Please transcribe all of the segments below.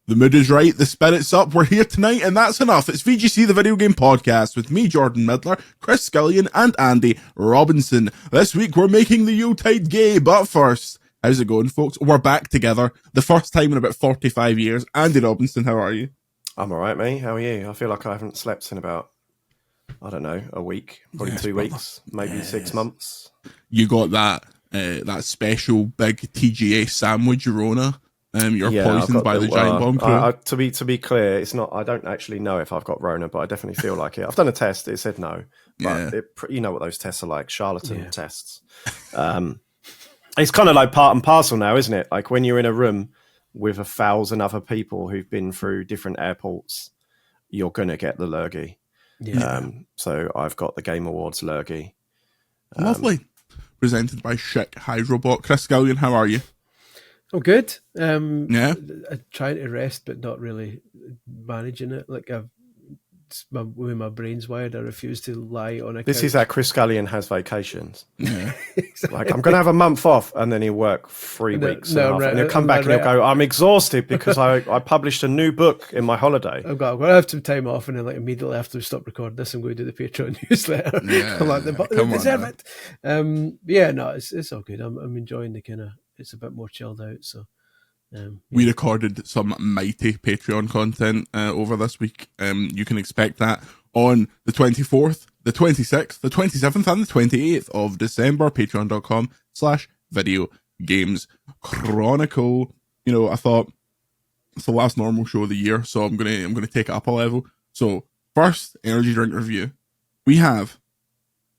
The mood is right, the spirit's up, we're here tonight, and that's enough. It's VGC, the video game podcast, with me, Jordan Middler, Chris Scullion, and Andy Robinson. This week, we're making the Yuletide gay, but first, how's it going, folks? We're back together, the first time in about 45 years. Andy Robinson, how are you? I'm alright, mate. How are you? I feel like I haven't slept in about, I don't know, a week, probably 2 weeks, maybe 6 months. You got that special big TGA sandwich, Rona. You're poisoned by the giant bomb crew. To be clear, it's not. I don't actually know if I've got Rona, but I definitely feel like it. I've done a test; it said no. But you know what those tests are like, charlatan tests. It's kind of like part and parcel now, isn't it? Like when you're in a room with 1,000 other people who've been through different airports, you're gonna get the lurgy. Yeah. So I've got the Game Awards lurgy. Lovely. Presented by Chic Hydrobot. Chris Scullion, how are you? Oh, good. I'm trying to rest, but not really managing it. Like the way my brain's wired, I refuse to lie on a couch. This is how Chris Scullion has vacations. Yeah. Exactly. Like, I'm going to have a month off, and then he'll work 3 weeks. And he'll come back and he'll go, I'm exhausted because I published a new book in my holiday. I'm going to have some time off, and then like immediately after we stop recording this, I'm going to do the Patreon newsletter. Yeah, I'm like, they deserve it. It's all good. I'm enjoying the kind of, it's a bit more chilled out. So we recorded some mighty Patreon content over this week. You can expect that on the 24th, the 26th, the 27th, and the 28th of December. Patreon.com/video games chronicle. You know, I thought it's the last normal show of the year, so I'm gonna take it up a level. So first energy drink review, we have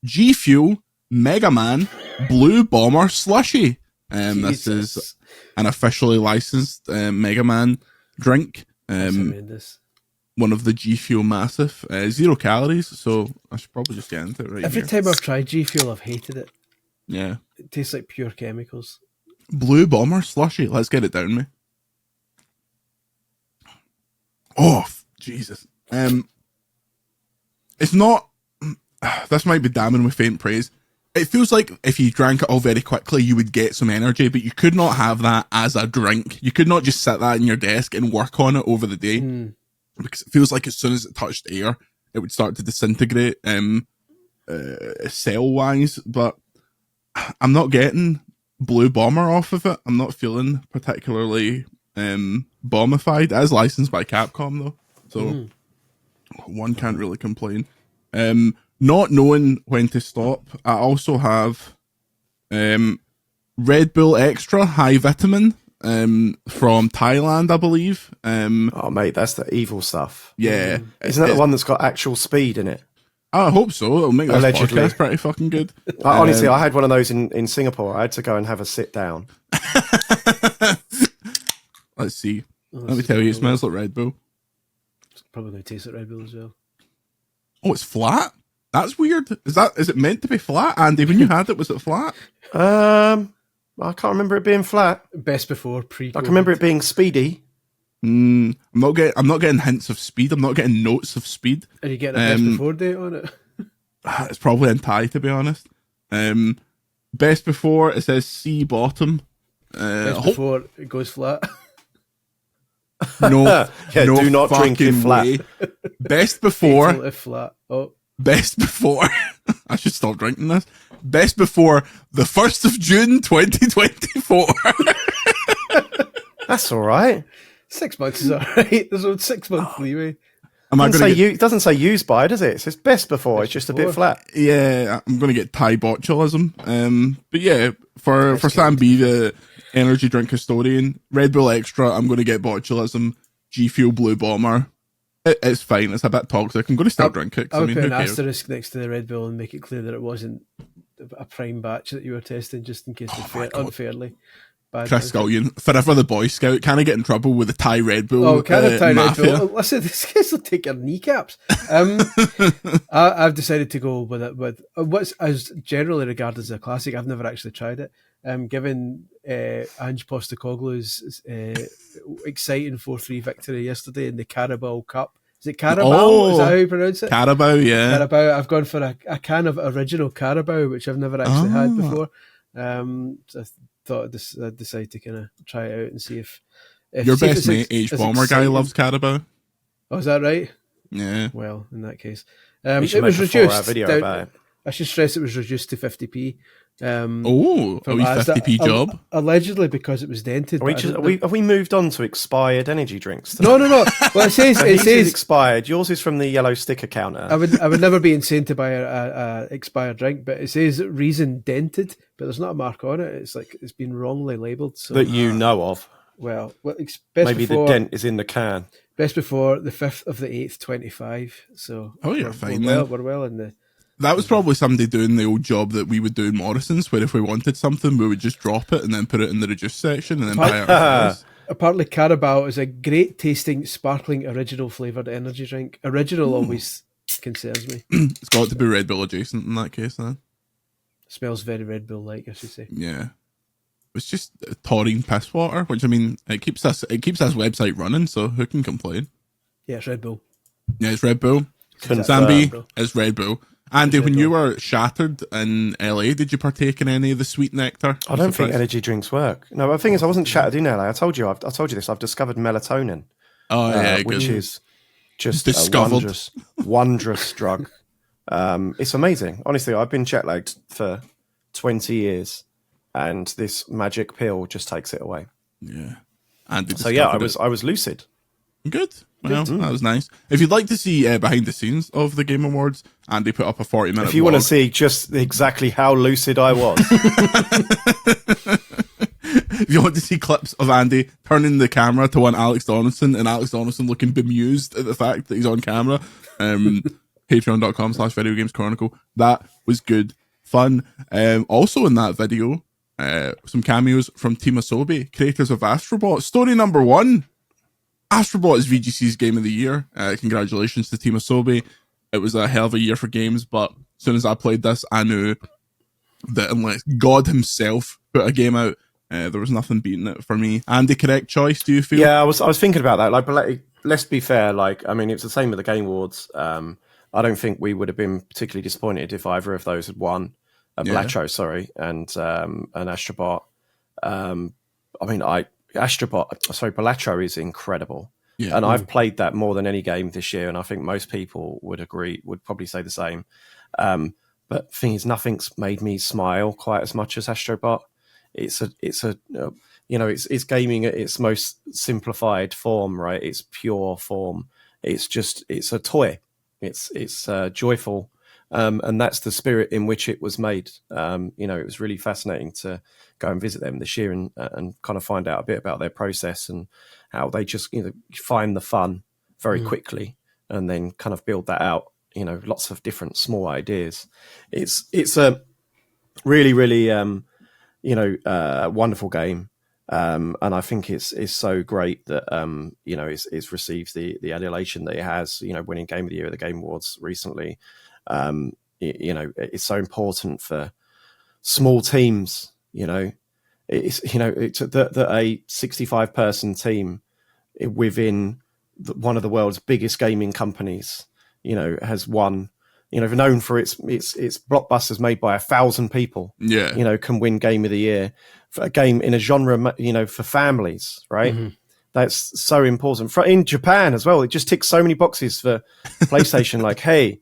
G Fuel Mega Man Blue Bomber Slushy. This is an officially licensed Mega Man drink. One of the G Fuel Massive. 0 calories, so I should probably just get into it right Every here. time I've tried G Fuel, I've hated it. Yeah. It tastes like pure chemicals. Blue Bomber Slushy. Let's get it down, me. Oh, Jesus. It's not... This might be damning with faint praise. It feels like if you drank it all very quickly, you would get some energy, but you could not have that as a drink. You could not just sit that in your desk and work on it over the day, because it feels like as soon as it touched air, it would start to disintegrate cell-wise, but I'm not getting Blue Bomber off of it. I'm not feeling particularly bombified. It is licensed by Capcom, though, so one can't really complain. Not knowing when to stop, I also have Red Bull Extra High Vitamin from Thailand, I believe. Oh, mate, that's the evil stuff. Yeah. Isn't that the one that's got actual speed in it? I hope so. It'll make this Allegedly. podcast pretty fucking good. Honestly, I had one of those in Singapore. I had to go and have a sit down. Let's see. Let me tell you, it smells like Red Bull. It's probably going to taste like Red Bull as well. Oh, it's flat? That's weird. Is it meant to be flat, Andy? When you had it, was it flat? I can't remember it being flat. Best before pre. I can remember it being speedy. I'm not getting hints of speed. I'm not getting notes of speed. Are you getting a best before date on it? It's probably in Thai, to be honest. Best before, it says C bottom. Best before it goes flat. No, no, do not drink it flat. Way. Best before. If flat. Oh. Best before, I should stop drinking this. Best before the 1st of June 2024. That's all right. 6 months is all right. There's a 6 month leeway. It doesn't say used by, does it? It says best before. It's just a bit flat. Yeah, I'm going to get Thai botulism. But yeah, for Sam B, the energy drink historian, Red Bull Extra, I'm going to get botulism. G Fuel Blue Bomber. It's fine. It's a bit toxic. I'm going to stop drinking it. I would put an asterisk next to the Red Bull and make it clear that it wasn't a prime batch that you were testing, just in case unfairly. Chris Scullion, forever the Boy Scout. Can I get in trouble with the Thai Red Bull? Oh, can I Thai mafia? Red Bull? Listen, this guys will take your kneecaps. I've decided to go with it with what's as generally regarded as a classic. I've never actually tried it. Given Ange Postecoglou's exciting 4-3 victory yesterday in the Carabao Cup. Is it Carabao? Oh, is that how you pronounce it? Carabao, yeah. Carabao. I've gone for a can of original Carabao, which I've never actually had before. So I thought I'd decide to kind of try it out and see if Your best mate, H-Bomber guy, loves Carabao. Oh, is that right? Yeah. Well, in that case. We should It was make a 4-hour reduced. video about it. I should stress it was reduced to 50p. A wee 50p job? Allegedly because it was dented. Have we moved on to expired energy drinks? No. Well, it says expired. Yours is from the yellow sticker counter. I would never be insane to buy a expired drink, but it says reason dented, but there's not a mark on it. It's like it's been wrongly labelled. So. That you know of. Well, maybe the dent is in the can. Best before the 5th of the 8th, 25. So you're fine. We're well in the. That was probably somebody doing the old job that we would do in Morrison's, where if we wanted something, we would just drop it and then put it in the reduce section and then buy it ourselves. Apparently, Carabao is a great tasting, sparkling, original flavoured energy drink. Original always concerns me. It's got to be Red Bull adjacent in that case, then. Smells very Red Bull-like, I should say. Yeah. It's just taurine piss water, which, I mean, it keeps this website running, so who can complain? Yeah, it's Red Bull. Yeah, it's Red Bull. Zambi, it's Red Bull. Andy, when you were shattered in LA, did you partake in any of the sweet nectar? I don't think energy drinks work. No, the thing is, I wasn't shattered in LA. I told you this. I've discovered melatonin. Oh, yeah, which is just discovered. a wondrous drug. It's amazing. Honestly, I've been jet lagged for 20 years, and this magic pill just takes it away. Yeah. I was lucid. Good. Well, that was nice. If you'd like to see behind the scenes of the Game Awards, Andy put up a 40-minute If you want to see just exactly how lucid I was. If you want to see clips of Andy turning the camera to one Alex Donaldson and Alex Donaldson looking bemused at the fact that he's on camera, patreon.com/Video Games Chronicle. That was good fun. Also in that video, some cameos from Team Asobi, creators of Astrobot. Story number 1. Astrobot is VGC's Game of the Year. Congratulations to Team Asobi. It was a hell of a year for games, but as soon as I played this, I knew that unless God himself put a game out, there was nothing beating it for me. Andy, correct choice, do you feel? Yeah, I was thinking about that. But let's be fair. I mean, it's the same with the Game Awards. I don't think we would have been particularly disappointed if either of those had won. Blatcho, and Astrobot. Blatcho is incredible. Yeah. And I've played that more than any game this year, and I think most people would probably say the same. But the thing is, nothing's made me smile quite as much as Astrobot. It's gaming at its most simplified form, right? It's pure form. It's a toy. It's joyful. And that's the spirit in which it was made. It was really fascinating to go and visit them this year and kind of find out a bit about their process and how they just find the fun very quickly and then kind of build that out. Lots of different small ideas. It's a really, really wonderful game. And I think it's so great that it's received the adulation that it has. Winning Game of the Year at the Game Awards recently. It's so important for small teams. It's that a 65-person team within one of the world's biggest gaming companies, has won. Known for its blockbusters made by 1,000 people. Yeah, can win Game of the Year for a game in a genre, for families, right? Mm-hmm. That's so important. In Japan as well, it just ticks so many boxes for PlayStation. Hey,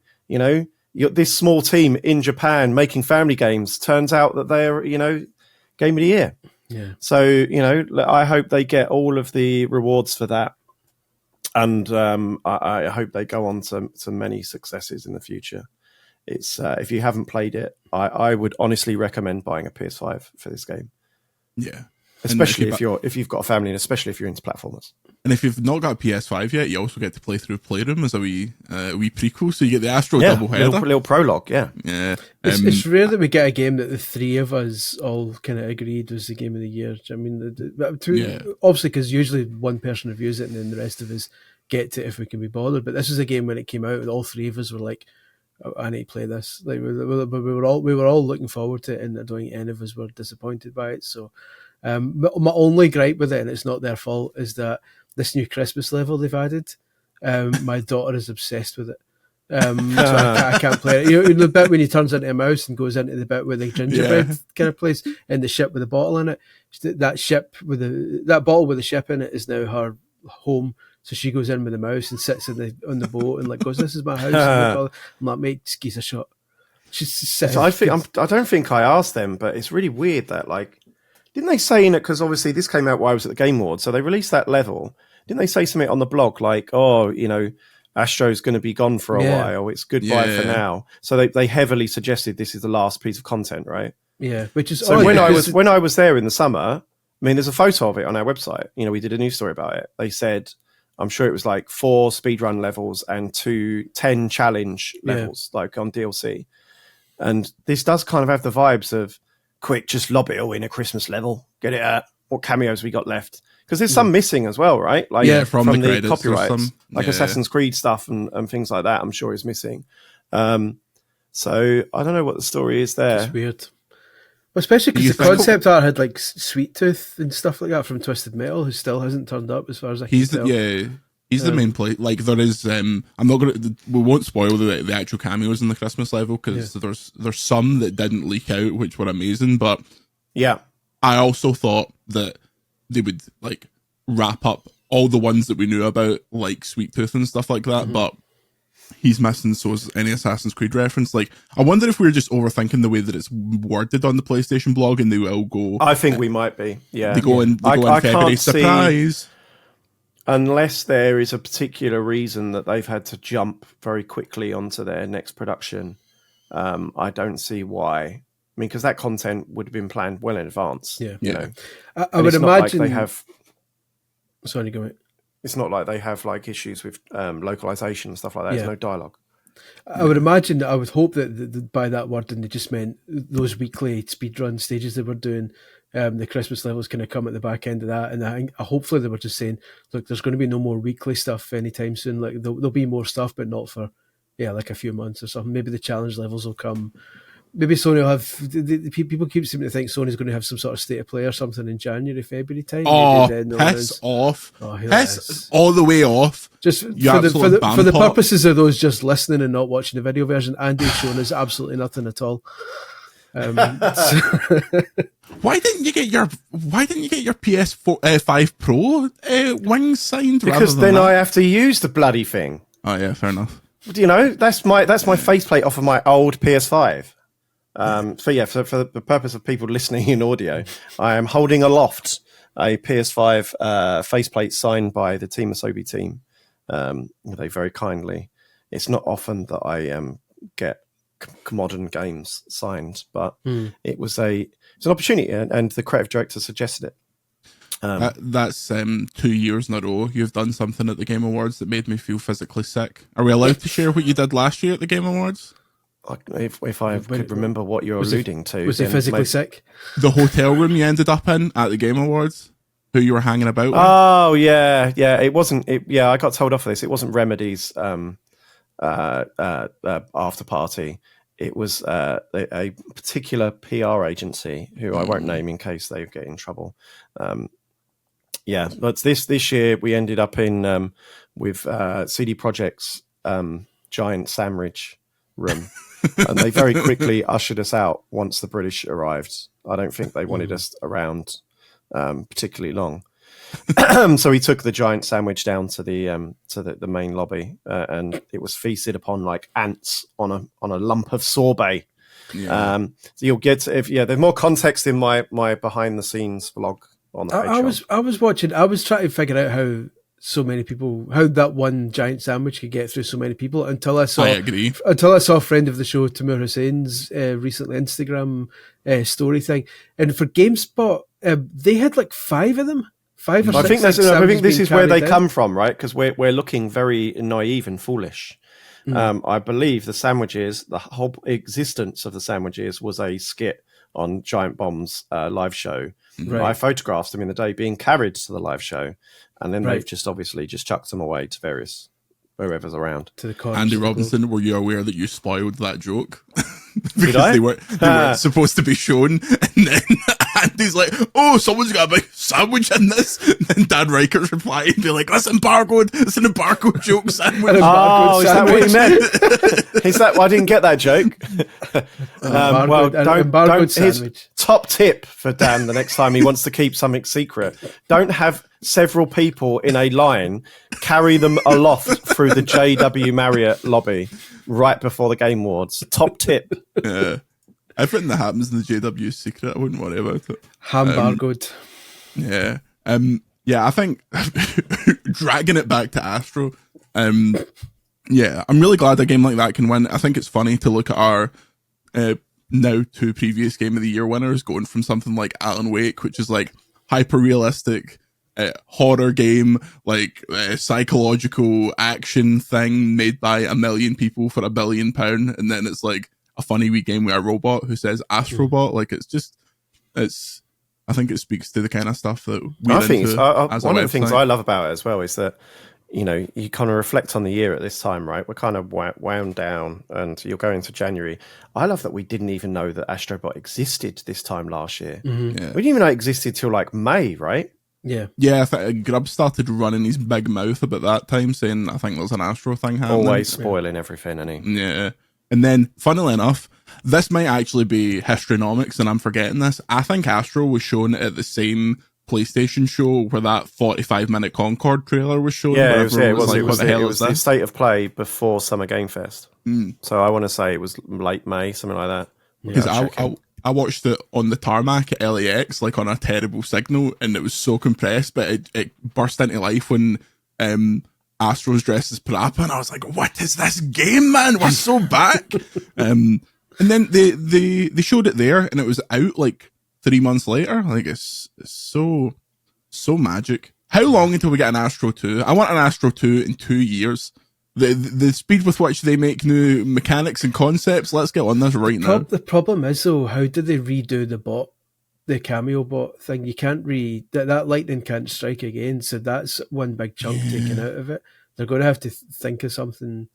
this small team in Japan making family games, turns out that they're, Game of the Year. Yeah. So, I hope they get all of the rewards for that. And I hope they go on to many successes in the future. It's if you haven't played it, I would honestly recommend buying a PS5 for this game. Yeah. Especially if you've got a family, and especially if you're into platformers. And if you've not got a PS5 yet, you also get to play through Playroom as a wee prequel. So you get the Astro double header. Little prologue, yeah. Yeah. It's rare that we get a game that the three of us all kind of agreed was the Game of the Year. I mean, obviously, because usually one person reviews it and then the rest of us get to it if we can be bothered. But this is a game when it came out, and all three of us were like, oh, I need to play this. We were all looking forward to it, and I don't think any of us were disappointed by it. So. My only gripe with it, and it's not their fault, is that this new Christmas level they've added, my daughter is obsessed with it. So I can't play it. You know, the bit when he turns into a mouse and goes into the bit where the gingerbread kind of place in the ship with the bottle in it. That bottle with the ship in it is now her home. So she goes in with the mouse and sits on the boat and like goes, "This is my house." I'm like, "Mate, just give us a shot." So I don't think I asked them, but it's really weird that like, didn't they say in it, because obviously this came out while I was at the Game Awards, so they released that level. Didn't they say something on the blog like, "Oh, you know, Astro's going to be gone for a while. It's goodbye for now." So they heavily suggested this is the last piece of content, right? Yeah, which is so when I was there in the summer. I mean, there's a photo of it on our website. You know, we did a news story about it. They said, I'm sure it was like 4 speedrun levels and 10 challenge levels, like on DLC. And this does kind of have the vibes of, quick, just lob it all in a Christmas level, get it out. What cameos we got left? Because there's some missing as well, right? Like from the copyrights, like Assassin's Creed stuff and things like that. I'm sure is missing. So I don't know what the story is there. It's weird. Especially because the concept art had like Sweet Tooth and stuff like that from Twisted Metal, who still hasn't turned up as far as I can tell. He's the main play. Like there is, we won't spoil the actual cameos in the Christmas level because there's some that didn't leak out, which were amazing. But yeah, I also thought that they would like wrap up all the ones that we knew about, like Sweet Tooth and stuff like that. But he's missing, so is any Assassin's Creed reference. Like, I wonder if we're just overthinking the way that it's worded on the PlayStation blog, and they will go. I think we might be. Yeah, they go in February. Surprise. Unless there is a particular reason that they've had to jump very quickly onto their next production, I don't see why. I mean, because that content would have been planned well in advance. Yeah, you know. I would imagine like they have. Sorry, go ahead. It's not like they have like issues with localization and stuff like that. There's no dialogue. I would imagine, I would hope that by that word, and they just meant those weekly speedrun stages they were doing. The Christmas levels kind of come at the back end of that, and I think hopefully they were just saying, look, there's going to be no more weekly stuff anytime soon. Like there'll be more stuff, but not for like a few months or something. Maybe the challenge levels will come. Maybe Sony will have. The people keep seeming to think Sony's going to have some sort of state of play or something in January, February time. Oh, piss off! Piss all the way off. Just for the purposes of those just listening and not watching the video version, Andy's shown us absolutely nothing at all. Why didn't you get your PS4 5 Pro wings signed? Because then I have to use the bloody thing. Oh yeah, fair enough. You know, that's my faceplate off of my old PS5. For the purpose of people listening in audio, I am holding aloft a PS5 faceplate signed by the Team Asobi team. They very kindly. It's not often that I get modern games signed, but it's an opportunity, and the creative director suggested it. That's 2 years in a row you've done something at the Game Awards that made me feel physically sick. Are we allowed to share what you did last year at the Game Awards? If I could remember what you're alluding to. Was he physically sick? The hotel room you ended up in at the Game Awards, who you were hanging about with? Oh, yeah. It wasn't, I got told off for this. It wasn't Remedy's after party. It was a particular PR agency who I won't name in case they get in trouble. But this year we ended up in with CD Projekt's giant sandwich room. And they very quickly ushered us out once the British arrived. I don't think they wanted us around particularly long. So we took the giant sandwich down to the main lobby, and it was feasted upon like ants on a lump of sorbet. Yeah. So you'll get there's more context in my behind the scenes vlog on the Patreon. I was watching. I was trying to figure out how that one giant sandwich could get through so many people until I saw a friend of the show, Timur Hussein's recently Instagram story thing, and for GameSpot they had like 5 of them. 5 or 6. I think this is where they come from, right? Because we're looking very naive and foolish. I believe the whole existence of the sandwiches was a skit on Giant Bomb's live show. Right. I photographed them in the day being carried to the live show, and then they've just obviously just chucked them away to various whoever's around. To the Andy Robinson, were you aware that you spoiled that joke? Did I? They weren't supposed to be shown, and then Andy's like, oh, someone's got a big sandwich in this. And then Dan Reichert's reply and be like, that's embargoed. It's an embargoed joke sandwich. Oh, is that what he meant? Is that? Well, I didn't get that joke. Embargoed his sandwich. top tip for Dan the next time he wants to keep something secret: don't have several people in a line carry them aloft through the JW Marriott lobby right before the Game Awards. Top tip. Yeah. Everything that happens in the JW is secret. I wouldn't worry about it. Hambargoed. Yeah. Yeah, I think dragging it back to Astro, yeah, I'm really glad a game like that can win. I think it's funny to look at our now 2 previous Game of the Year winners going from something like Alan Wake, which is like hyper realistic horror game, like psychological action thing made by 1 million people for £1 billion, and then it's like a funny wee game with a robot who says Astrobot. Like I think it speaks to the kind of stuff that I think one of the things I love about it as well is that, you know, you kind of reflect on the year at this time, right? We're kind of wound down and you're going to January. I love that we didn't even know that Astrobot existed this time last year. Mm-hmm. Yeah. We didn't even know it existed till like May, right? Yeah. Yeah, I think Grubb started running his big mouth about that time, saying, I think there's an Astro thing happening. Always spoiling everything, isn't he? Yeah. And then, funnily enough, this might actually be Historynomics, and I'm forgetting this. I think Astro was shown at the same PlayStation show where that 45-minute Concord trailer was shown. Yeah, it was the State of Play before Summer Game Fest. So I want to say it was late May, something like that. Because I watched it on the tarmac at LAX, like on a terrible signal, and it was so compressed, but it burst into life when Astro's dressed as Parappa, and I was like, what is this game, man? We're so back. And then they showed it there, and it was out like 3 months later. Like it's so magic. How long until we get an Astro 2? I want an Astro 2 in 2 years. The speed with which they make new mechanics and concepts, let's get on this right now. The problem is, though, how did they redo the cameo bot thing? You can't that lightning can't strike again, so that's one big chunk taken out of it. They're going to have to think of something.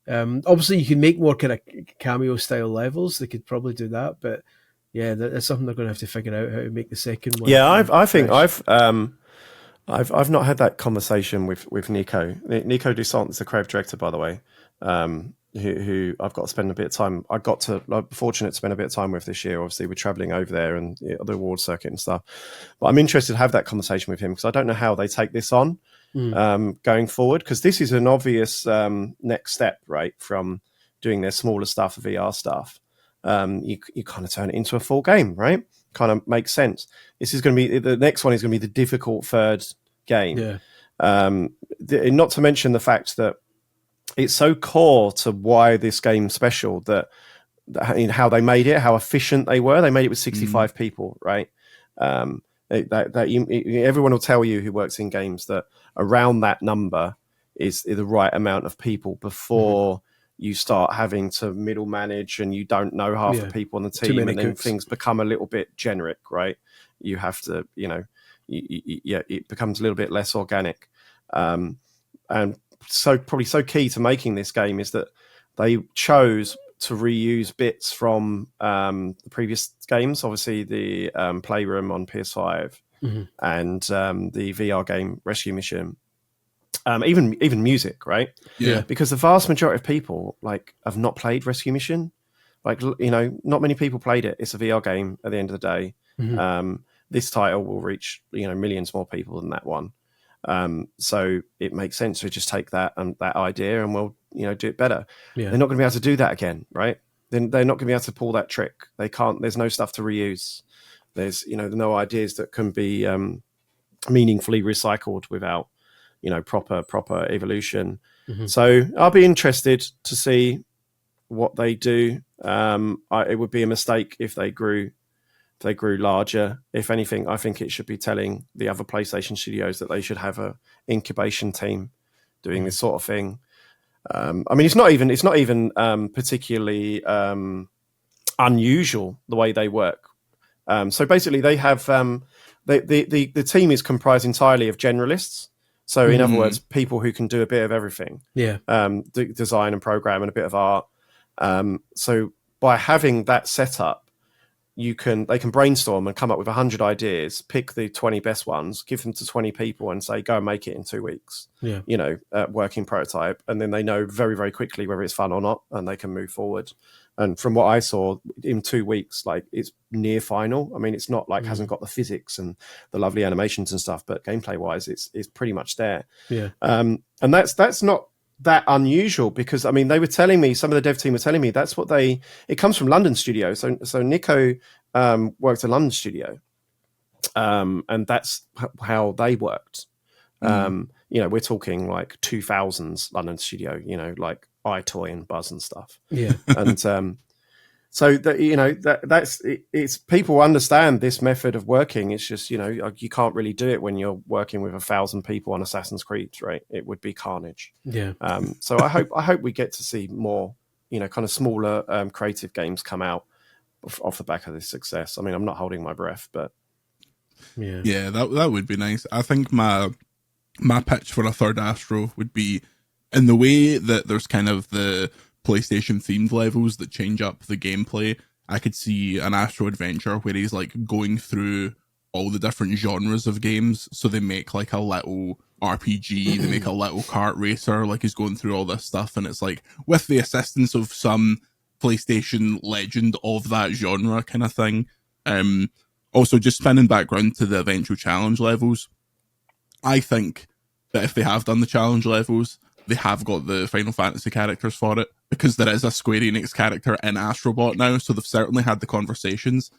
Obviously, you can make more kind of cameo style levels. They could probably do that, but yeah, that's something they're going to have to figure out how to make the second one. Yeah, I think I've not had that conversation with Nico. Nico Dusant is the creative director, by the way, who I've got to spend a bit of time. I'm fortunate to spend a bit of time with this year. Obviously, we're traveling over there and the award circuit and stuff. But I'm interested to have that conversation with him because I don't know how they take this on going forward. Because this is an obvious next step, right, from doing their smaller stuff, VR stuff. You kind of turn it into a full game, right? Kind of makes sense. This is going to be the next one is going to be the difficult third game. Yeah. Not to mention the fact that it's so core to why this game's special that how they made it, how efficient they were. They made it with 65 people, right? Everyone will tell you who works in games that around that number is the right amount of people before you start having to middle manage and you don't know half the people on the team and then things become a little bit generic, right? You have to, it becomes a little bit less organic. And so probably so key to making this game is that they chose to reuse bits from the previous games, obviously the Playroom on PS5 and the VR game Rescue Mission. Even music, right? Yeah. Because the vast majority of people have not played Rescue Mission. Not many people played it. It's a VR game at the end of the day. This title will reach, millions more people than that one. So it makes sense to just take that idea and we'll, do it better. Yeah. They're not going to be able to do that again, right? Then they're not going to be able to pull that trick. They can't. There's no stuff to reuse. There's, no ideas that can be meaningfully recycled without, proper evolution. So I'll be interested to see what they do. It would be a mistake if they grew larger. If anything, I think it should be telling the other PlayStation studios that they should have a incubation team doing this sort of thing. It's not even particularly unusual the way they work. So basically, they have the team is comprised entirely of generalists. So in other words, people who can do a bit of everything. Yeah. Design and program and a bit of art. So by having that setup, they can brainstorm and come up with 100 ideas, pick the 20 best ones, give them to 20 people and say, go and make it in 2 weeks. Yeah. Working prototype. And then they know very, very quickly whether it's fun or not, and they can move forward. And from what I saw in 2 weeks, like it's near final. I mean, it's not like hasn't got the physics and the lovely animations and stuff, but gameplay wise, it's pretty much there. Yeah. And that's not that unusual, because I mean, they were telling me, some of the dev team were telling me that's what it comes from London studio. So Nico worked a London studio, and that's how they worked. We're talking like 2000s London studio, like iToy and Buzz and stuff. Yeah. And so that that's it's people understand this method of working. It's just, you can't really do it when you're working with 1,000 people on Assassin's Creed, right? It would be carnage. Yeah. So I hope we get to see more, kind of smaller creative games come out off the back of this success. I mean, I'm not holding my breath, but yeah, that would be nice. I think my pitch for a third Astro would be, in the way that there's kind of the PlayStation themed levels that change up the gameplay, I could see an Astro adventure where he's like going through all the different genres of games. So they make like a little RPG, they make a little kart racer, like he's going through all this stuff, and it's like with the assistance of some PlayStation legend of that genre kind of thing. Also, just spinning back round to the eventual challenge levels, I think that if they have done the challenge levels, they have got the Final Fantasy characters for it, because there is a Square Enix character in Astrobot now, so they've certainly had the conversations.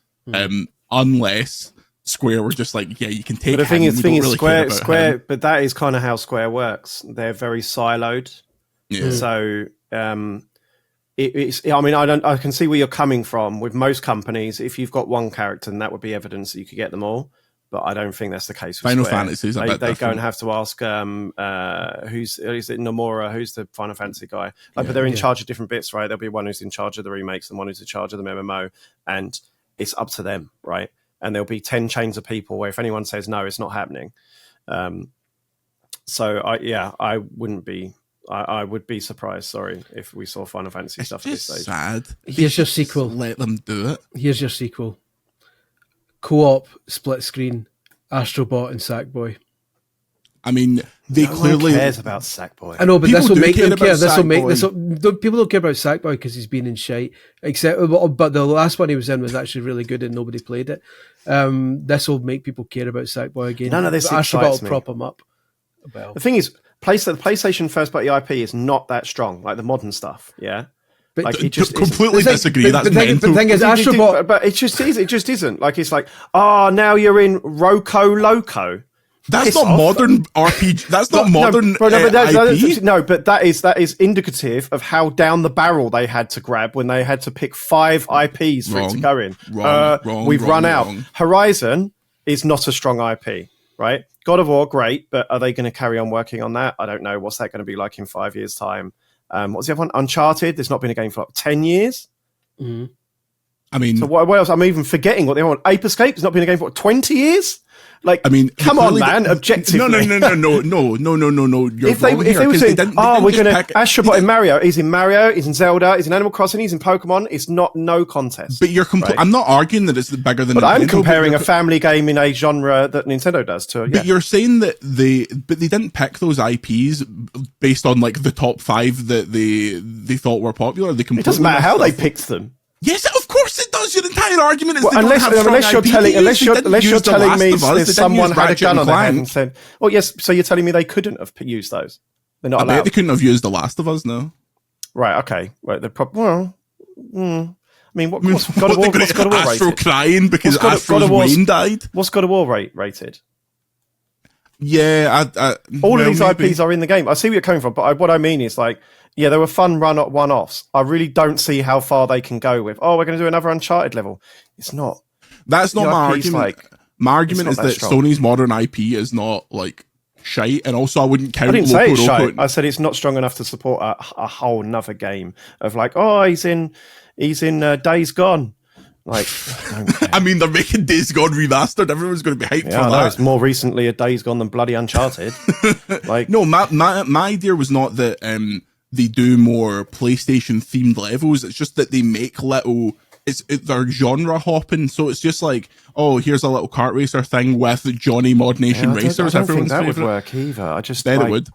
Unless Square were just like, yeah, you can take. But the thing is, really Square, but that is kind of how Square works. They're very siloed. Yeah. So it's. I mean, I can see where you're coming from. With most companies, if you've got one character, then that would be evidence that you could get them all. But I don't think that's the case with Final Square. Fantasy is a bit They different. don't have to ask is it Nomura, who's the Final Fantasy guy. But they're in charge of different bits, right? There'll be one who's in charge of the remakes and one who's in charge of the MMO, and it's up to them, right? And there'll be 10 chains of people where if anyone says no, it's not happening. I wouldn't be. I would be surprised, if we saw Final Fantasy stuff at this stage. Sad. Here's your sequel. Let them do it. Here's your sequel. Co-op, split screen, Astrobot and Sackboy. I mean, they No clearly one cares about Sackboy. I know, but People this will do make care them care. about This will make Sackboy. people don't care about Sackboy because he's been in shite. But the last one he was in was actually really good and nobody played it. This will make people care about Sackboy again. None of this Astrobot excites will me. prop him up. Well, The thing is, the PlayStation first party IP is not that strong, like the modern stuff. Yeah. but Like, it just completely isn't. disagree. That's But mental. the thing is, Astrobot. But it just is. It just isn't. Like it's like, now you're in Roco Loco. That's piss not off. modern RPG. That's not modern but IP. No, but that is indicative of how down the barrel they had to grab when they had to pick 5 IPs for it to Wrong. go in. Wrong, We've run wrong, out. wrong. Horizon is not a strong IP, right? God of War, great, but are they going to carry on working on that? I don't know. What's that going to be like in 5 years' time? What's the other one? Uncharted. There's not been a game for 10 years. I mean, So what else? I'm even forgetting what the other one. Ape Escape. There's not been a game for 20 years. Like, I mean, come on, clearly man. Objectively, No. You're if they wrong if here, they were 'cause saying, didn't we're just gonna pick- Astrobot in Mario, he's in Mario, he's in Zelda, he's in Animal Crossing, he's in Pokemon. It's no contest. But you're right? I'm not arguing that it's bigger than. But I'm Nintendo, comparing but a family game in a genre that Nintendo does to. But you're saying that they didn't pick those IPs based on like the top 5 that they thought were popular. They It doesn't matter how they picked them. Yes, of course it does. Your entire argument is Well, they don't have strong unless you're IP. telling They didn't you're use The telling Last me of Us, they that didn't someone use had a Ratchet gun and on their head Clank. and said, "Oh yes," so you're telling me they couldn't have used those? They're not I bet allowed. they couldn't have used The Last of Us, no. Right? Okay. Right. I mean, what's God of War? What, What's God of War Astro rated? crying because God Astro's of War's- Wayne died? What's God of War rated? Yeah, All of well, these maybe. IPs are in the game. I see where you're coming from, but what I mean is like, yeah, there were fun one-offs. I really don't see how far they can go with, we're going to do another Uncharted level. It's not. That's not The my IP's argument. My argument it's is not that that strong. Sony's modern IP is not like shite, and also I wouldn't count I didn't say it's Loco shite. Roco. I said it's not strong enough to support a whole nother game of like, he's in Days Gone. Like, I don't care. I mean, they're making Days Gone remastered. Everyone's going to be hyped Yeah, I for know, that. it's more recently a Days Gone than bloody Uncharted. Like, No, my idea was not that they do more PlayStation themed levels. It's just that they make little they're genre hopping, so it's just like, oh, here's a little kart racer thing with Johnny Mod Nation Racers. I don't think that favorite. would work either. I just bet it would.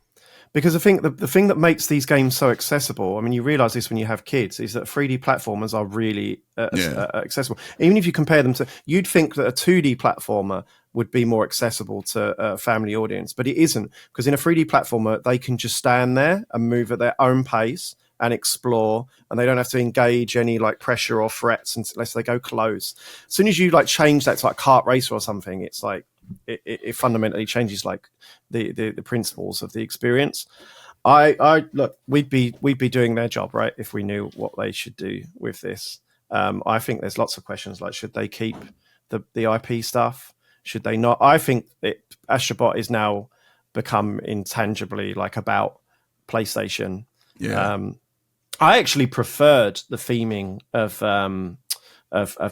Because I think the thing that makes these games so accessible, I mean, you realize this when you have kids, is that 3D platformers are really accessible. Even if you compare them to, you'd think that a 2D platformer would be more accessible to a family audience, but it isn't, because in a 3D platformer, they can just stand there and move at their own pace and explore, and they don't have to engage any like pressure or threats unless they go close. As soon as you like change that to like kart racer or something, it's like it fundamentally changes like the principles of the experience. I look, we'd be doing their job, right, if we knew what they should do with this. I think there's lots of questions like, should they keep the IP stuff? Should they not? I think Astrobot is now become intangibly like about PlayStation. Yeah. I actually preferred the theming of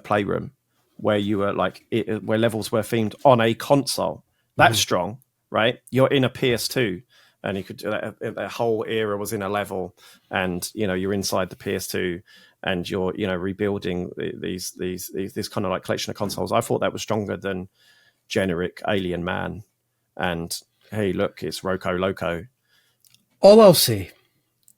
Playroom, where you were like where levels were themed on a console. That's strong, right? You're in a PS2, and you could the whole era was in a level, and you're inside the PS2, and you're rebuilding this kind of like collection of consoles. I thought that was stronger than generic Alien Man, and hey, look, it's Rocco Loco. All I'll say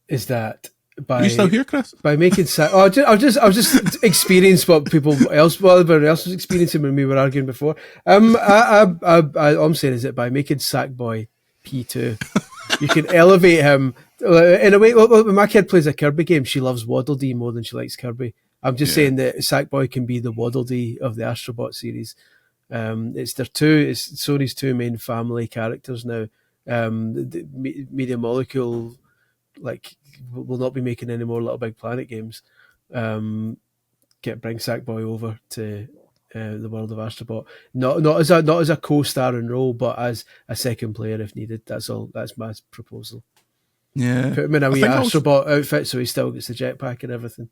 is that Are you still here, Chris? By making I've just experienced what everybody else was experiencing when we were arguing before. All I'm saying is that by making Sackboy P2, you can elevate him in a way. When my kid plays a Kirby game, she loves Waddle Dee more than she likes Kirby. I'm just saying that Sackboy can be the Waddle Dee of the Astrobot series. It's Sony's two main family characters now. The Media Molecule will not be making any more Little Big Planet games. Bring Sackboy over to the world of Astrobot, not as a co-starring role, but as a second player if needed. That's all. That's my proposal. Yeah, put him in a wee Astrobot outfit so he still gets the jetpack and everything.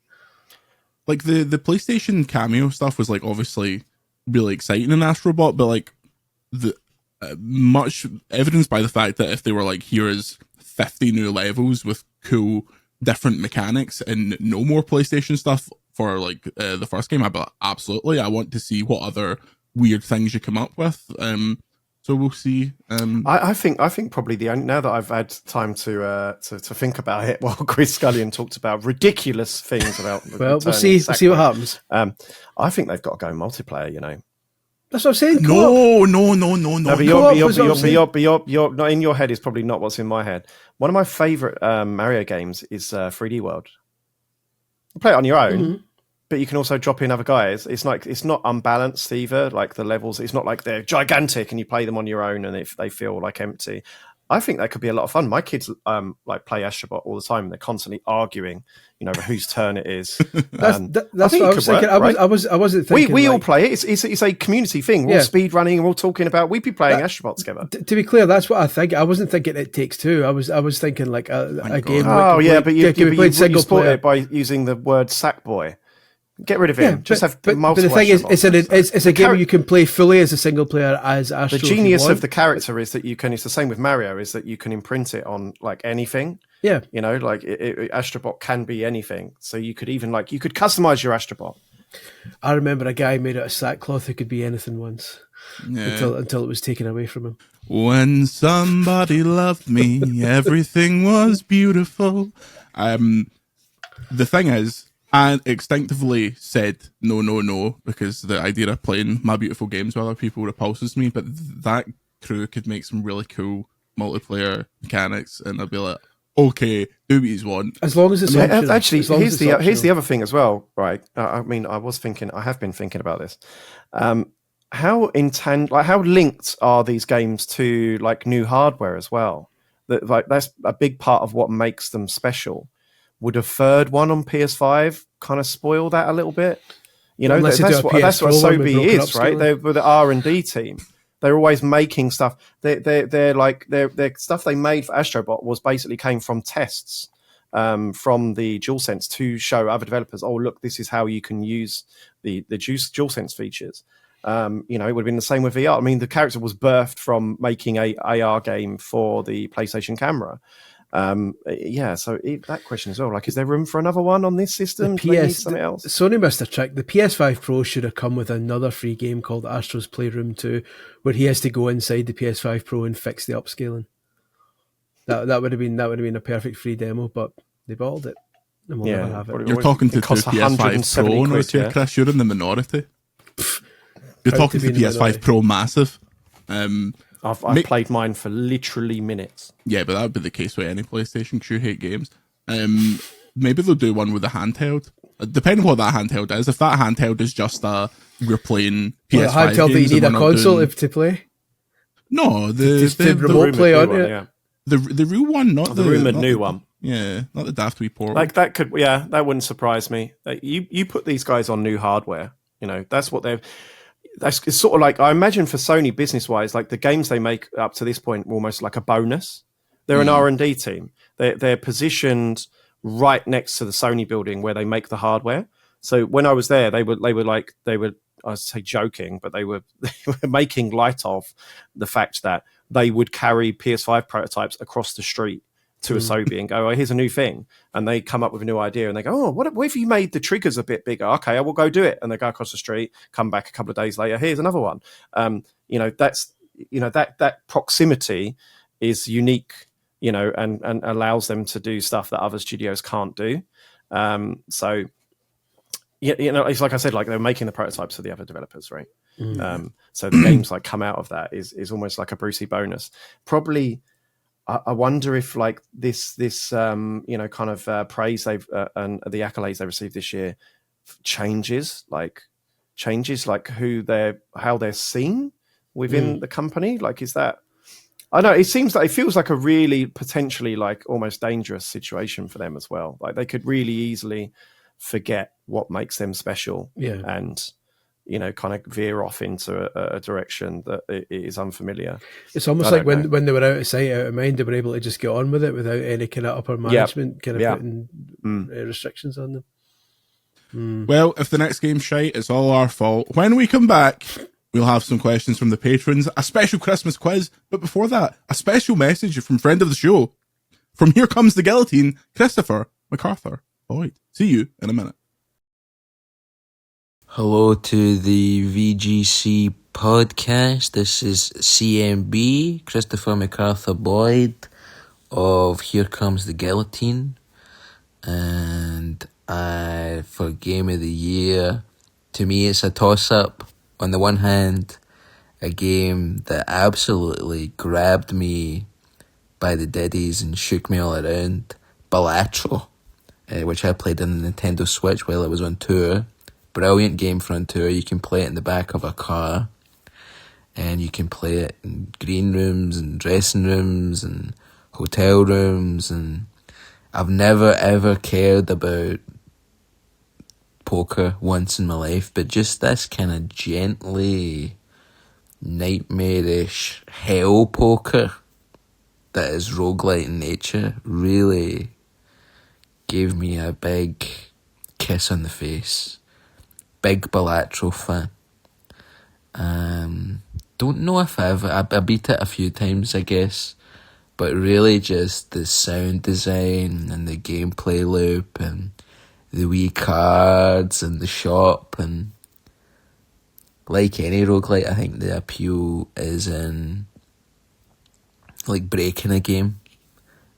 Like the PlayStation cameo stuff was like obviously really exciting in Astrobot, but like the much evidenced by the fact that if they were like, here is 50 new levels with cool different mechanics and no more PlayStation stuff for like the first game, I'd be like, absolutely, I want to see what other weird things you come up with. So we'll see. I think probably the only, now that I've had time to think about it while Chris Scullion talked about ridiculous things about well, we'll see what happens. I think they've got to go multiplayer, That's what I'm saying. No. But you're not in your head is probably not what's in my head. One of my favorite Mario games is 3D World. You play it on your own, but you can also drop in other guys. It's not unbalanced either. Like the levels, it's not like they're gigantic and you play them on your own and if they feel like empty. I think that could be a lot of fun. My kids play Astrobot all the time. They're constantly arguing, whose turn it is. That's what I was thinking. Right? I wasn't thinking. We all play it. It's a community thing. We're all speed running and we're all talking about. We'd be playing Astrobot together. To be clear, that's what I think. I wasn't thinking It Takes Two. I was thinking like a game. Oh yeah, but you support it by using the word Sackboy. Get rid of him. Just have multiple. But the thing is, it's a game where you can play fully as a single player as Astro. The genius of the character is that you can. It's the same with Mario. Is that you can imprint it on like anything. Yeah. Astrobot can be anything. So you could even you could customize your Astrobot. I remember a guy made out of sackcloth who could be anything once. Yeah. Until it was taken away from him. When somebody loved me, everything was beautiful. The thing is, I instinctively said no, because the idea of playing my beautiful games with other people repulses me, but that crew could make some really cool multiplayer mechanics, and I'd be like, okay, do what you want. As long as it's optional. Actually, here's the other thing as well, right? I have been thinking about this. How linked are these games to like new hardware as well? That's a big part of what makes them special. Would a third one on PS5 kind of spoil that a little bit? That's what Sobi is, right? They're the R&D team. They're always making stuff. They're stuff they made for Astrobot was basically came from tests from the DualSense to show other developers, oh look, this is how you can use the DualSense features. It would have been the same with VR. I mean, the character was birthed from making a AR game for the PlayStation camera. So that question as well. Like, is there room for another one on this system? Something else? Sony missed a trick. The PS5 Pro should have come with another free game called Astro's Playroom 2, where he has to go inside the PS5 Pro and fix the upscaling. That would have been a perfect free demo, but they bottled it, and we'll never have it. You're talking to PS5 Pro owners here, Chris. You're in the minority. You're talking to the PS5 Pro Massive. I've played mine for literally minutes. Yeah, but that would be the case with any PlayStation because you hate games. Maybe they'll do one with a handheld. Depending on what that handheld is. If that handheld is just we're playing PS5 handheld that you need a console to play? No, the remote play on it. Yeah. The real one, not the rumored new one. Yeah, not the Daft Wii port. Like that that wouldn't surprise me. You put these guys on new hardware. You know, that's what they've. It's sort of like, I imagine for Sony business wise, like the games they make up to this point were almost like a bonus. They're an R&D team. They're positioned right next to the Sony building where they make the hardware. So when I was there, they were I'd say joking, but they were making light of the fact that they would carry PS5 prototypes across the street to Asobi and go, oh, here's a new thing. And they come up with a new idea and they go, oh, what if you made the triggers a bit bigger? Okay, I will go do it. And they go across the street, come back a couple of days later, here's another one. That proximity is unique, and allows them to do stuff that other studios can't do. It's like I said, like they're making the prototypes for the other developers, right? So the games like come out of that is almost like a Brucey bonus. Probably, I wonder if like this kind of praise they've and the accolades they received this year changes how they're seen within the company. Like, is that? I know it feels like a really potentially like almost dangerous situation for them as well. Like they could really easily forget what makes them special, and kind of veer off into a direction that is unfamiliar. It's almost like when they were out of sight, out of mind, they were able to just get on with it without any kind of upper management putting restrictions on them. Well, if the next game's shite, it's all our fault. When we come back, we'll have some questions from the patrons, a special Christmas quiz, but before that, a special message from friend of the show. From Here Comes the Guillotine, Christopher MacArthur Boyd. See you in a minute. Hello to the VGC podcast. This is CMB, Christopher MacArthur Boyd of Here Comes the Guillotine. And for Game of the Year, to me it's a toss-up. On the one hand, a game that absolutely grabbed me by the diddies and shook me all around, Balatro, which I played on the Nintendo Switch while I was on tour. Brilliant game for on tour. You can play it in the back of a car, and you can play it in green rooms and dressing rooms and hotel rooms. And I've never ever cared about poker once in my life, but just this kind of gently nightmarish hell poker that is roguelite in nature really gave me a big kiss on the face. Big Balatro fan. Don't know if I beat it a few times, I guess, but really just the sound design and the gameplay loop and the wee cards and the shop, and like any roguelite, I think the appeal is in like breaking a game,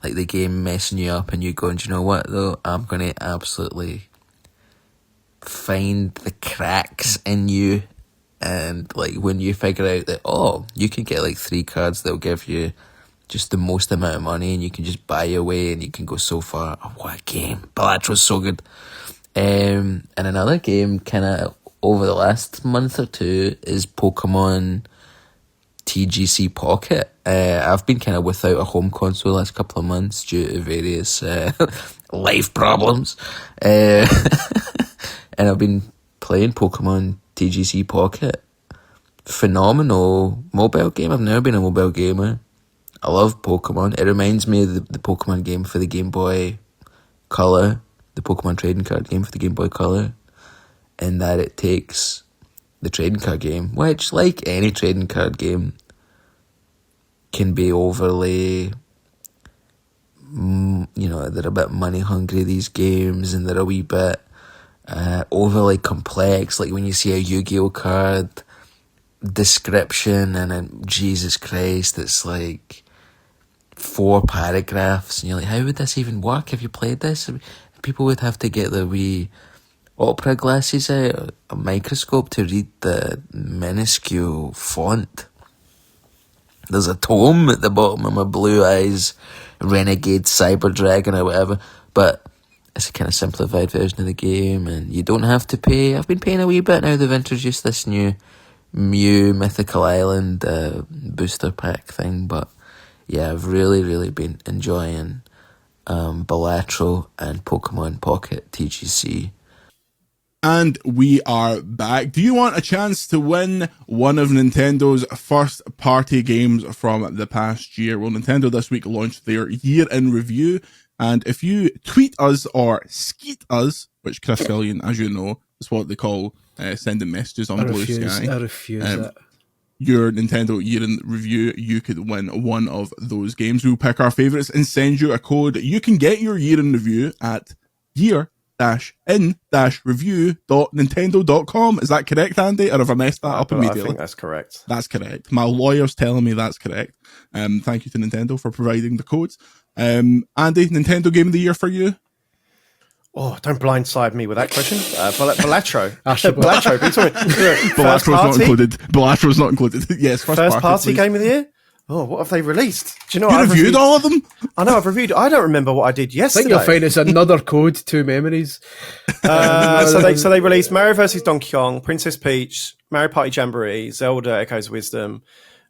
like the game messing you up and you going, do you know what though, I'm going to absolutely find the cracks in you. And like when you figure out that you can get like 3 cards that'll give you just the most amount of money and you can just buy your way and you can go so far. Oh, what a game. Balatro's so good. And another game kind of over the last month or two is Pokemon TGC Pocket. I've been kind of without a home console the last couple of months due to various life problems. And I've been playing Pokemon TGC Pocket. Phenomenal mobile game. I've never been a mobile gamer. I love Pokemon. It reminds me of the Pokemon game for the Game Boy Color, the Pokemon trading card game for the Game Boy Color, in that it takes the trading card game, which, like any trading card game, can be overly they're a bit money hungry, these games, and they're a wee bit overly complex. Like when you see a Yu-Gi-Oh card description and then, Jesus Christ, it's like 4 paragraphs and you're like, how would this even work? Have you played this? People would have to get their wee opera glasses out, a microscope to read the minuscule font. There's a tome at the bottom of my Blue Eyes Renegade Cyber Dragon or whatever, but it's a kind of simplified version of the game, and you don't have to pay. I've been paying a wee bit now. They've introduced this new Mew Mythical Island booster pack thing, but yeah, I've really been enjoying Balatro and Pokemon Pocket TGC. And we are back. Do you want a chance to win one of Nintendo's first party games from the past year? Well, Nintendo this week launched their year in review. And if you tweet us or skeet us, which Chris Scullion, as you know, is what they call sending messages on Blue Sky. I refuse that. Your Nintendo year in review, you could win one of those games. We'll pick our favorites and send you a code. You can get your year in review at year-in-review.nintendo.com. Is that correct, Andy? Or have I messed that up immediately? I think that's correct. That's correct. My lawyer's telling me that's correct. Thank you to Nintendo for providing the codes. Andy, Nintendo Game of the Year for you? Oh, don't blindside me with that question. Balatro. Astrobot. Balatro's not included. Balatro's not included. Yes, first party game of the year? Oh, what have they released? Do you know? You reviewed all of them? I know, I've reviewed. I don't remember what I did yesterday. I think you'll find it's another code, 2 memories. So they released Mario vs. Donkey Kong, Princess Peach, Mario Party Jamboree, Zelda Echoes of Wisdom,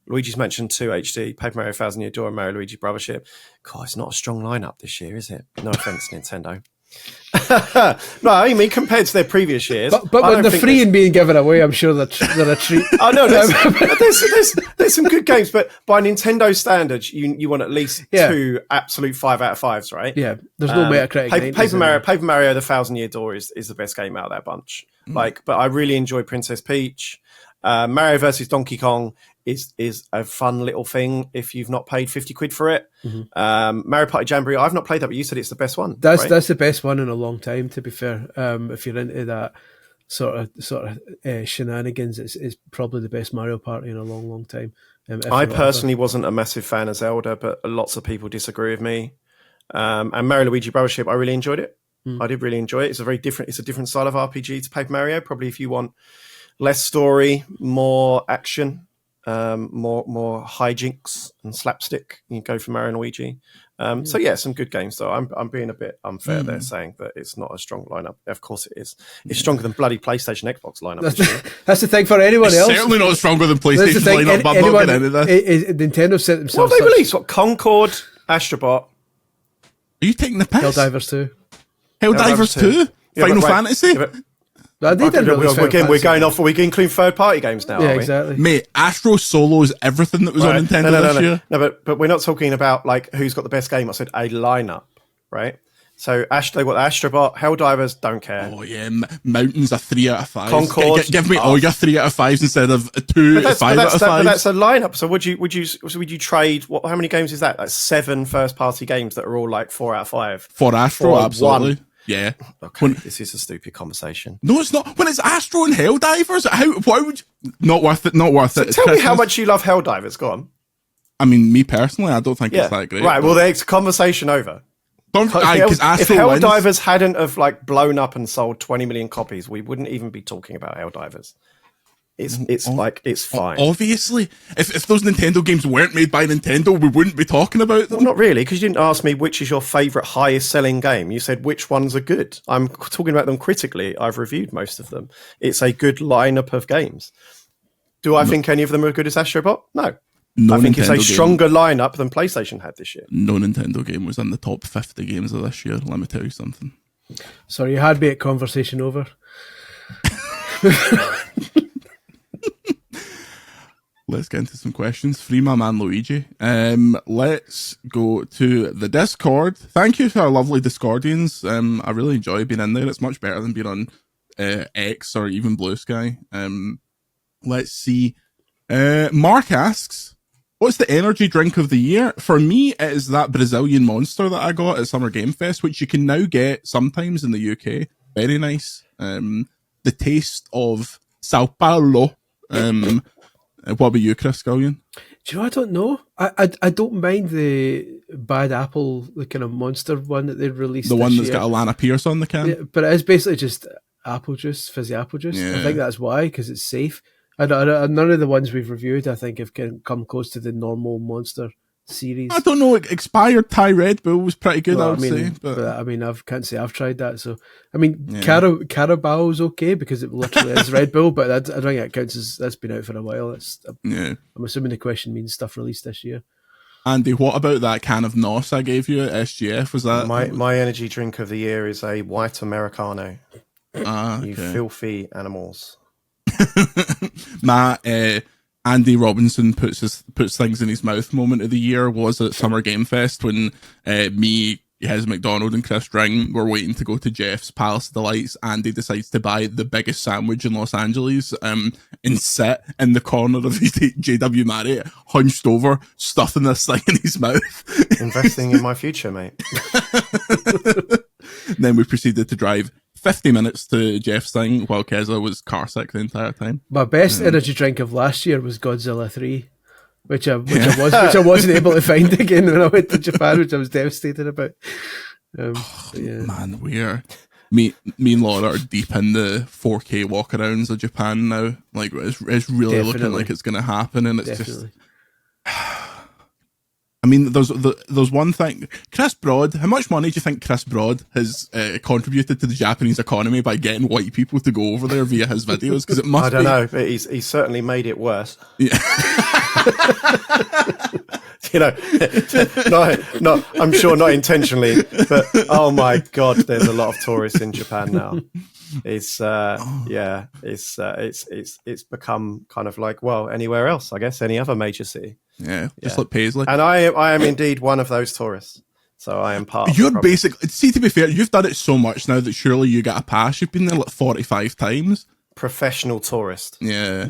Luigi's Mansion 2 HD, Paper Mario 1000 Year Door, and Mario Luigi Brothership. God, it's not a strong lineup this year, is it? No offense, Nintendo. No, I mean compared to their previous years. But when they're free and being given away, I'm sure they're a treat. Oh no, there's some good games, but by Nintendo standards, you want at least 2 absolute 5 out of 5s, right? Yeah, there's no Metacritic. Paper Mario: The 1000 Year Door is the best game out of that bunch. But I really enjoy Princess Peach. Mario vs. Donkey Kong is a fun little thing if you've not paid 50 quid for it. Mario Party Jamboree, I've not played that, but you said it's the best one. That's the best one in a long time, to be fair. If you're into that sort of shenanigans, it's probably the best Mario Party in a long time. I personally wasn't a massive fan of Zelda, but lots of people disagree with me. And Mario Luigi Brothership, I really enjoyed it. I did really enjoy it. It's a different style of RPG to Paper Mario. Probably if you want less story, more action, more hijinks and slapstick, you go for Mario and Luigi. So yeah, some good games though. I'm being a bit unfair there, saying that it's not a strong lineup. Of course it is. It's stronger than bloody PlayStation Xbox lineup. That's the thing for anyone else. Certainly not stronger than PlayStation lineup. But I'm not getting into this. Nintendo set themselves. What have they released? What, Concord, Astrobot? Are you taking the piss? Helldivers 2. Helldivers 2? Final Fantasy? We're going off. We include third-party games now. Yeah, exactly. Mate, Astro Solo's everything that was on Nintendo this year. No, but we're not talking about like who's got the best game. I said a lineup, right? So they got the Astrobot, Helldivers, don't care. Oh yeah, Mountains a 3 out of 5. Concord, give me all your 3 out of 5s instead of 2 out of 5 out of 5. But that's a lineup. So would you trade? How many games is that? That's 7 first-party games that are all like 4 out of 5 for Astro. Absolutely. 1. Yeah. Okay. This is a stupid conversation. No, it's not. When it's Astro and Helldivers, why would you... Not worth it. Not worth it. Tell me how much you love Helldivers. Go on. I mean, me personally, I don't think it's that great. Right. Well, there's conversation over. If Helldivers hadn't have like blown up and sold 20 million copies, we wouldn't even be talking about Helldivers. It's fine. Obviously, if those Nintendo games weren't made by Nintendo, we wouldn't be talking about them. Well, not really, because you didn't ask me which is your favourite highest selling game. You said which ones are good. I'm talking about them critically. I've reviewed most of them. It's a good lineup of games. Do I think any of them are as good as Astrobot? No. I think it's a stronger lineup than PlayStation had this year. No Nintendo game was in the top 50 games of this year. Let me tell you something. Sorry, you had me at conversation over. Let's get into some questions. Free my man Luigi. Let's go to the Discord. Thank you to our lovely Discordians. I really enjoy being in there. It's much better than being on X or even Blue Sky. Let's see. Mark asks, What's the energy drink of the year? For me, it is that Brazilian monster that I got at Summer Game Fest, which you can now get sometimes in the UK. Very nice. The taste of Sao Paulo. What about you, Chris Scullion? Do you know, I don't know. I don't mind the bad apple, the kind of monster one that they released. The one that's year. got Alana Pierce on the can? Yeah, but it is basically just apple juice, fizzy apple juice. Yeah. I think that's why, because it's safe. None of the ones we've reviewed, I think, have come close to the normal monster series. I don't know. Expired Thai Red Bull was pretty good, Well, I would say. But I mean, I can't say I've tried that. So, I mean, Carabao's okay because it literally is Red Bull, but I don't think it counts as that's been out for a while. I'm assuming the question means stuff released this year. Andy, what about that can of NOS I gave you at SGF? Was that my energy drink of the year? Is a white Americano. Okay. You filthy animals. My Andy Robinson puts things in his mouth moment of the year was at Summer Game Fest when me, Hez McDonald and Chris Ring were waiting to go to Jeff's Palace of Delights. Andy decides to buy the biggest sandwich in Los Angeles and sit in the corner of the JW Marriott, hunched over, stuffing this thing in his mouth. Investing in my future, mate. Then we proceeded to drive 50 minutes to Jeff's thing while Keza was car sick the entire time. My best energy drink of last year was Godzilla 3, which I wasn't able to find again when I went to Japan, which I was devastated about. Man, me and Laura are deep in the 4K walkarounds of Japan now. Like it's really looking like it's going to happen, and it's just. I mean, there's one thing. Chris Broad, how much money do you think Chris Broad has contributed to the Japanese economy by getting white people to go over there via his videos? Because it must. I don't know, but he's certainly made it worse. Yeah. You know, not I'm sure not intentionally, but oh my god, there's a lot of tourists in Japan now. It's it's become kind of like, well, anywhere else, I guess, any other major city. Yeah, just like Paisley. And I am indeed one of those tourists. So I am part of You're basically, see, to be fair, you've done it so much now that surely you get a pass. You've been there like 45 times. Professional tourist. Yeah.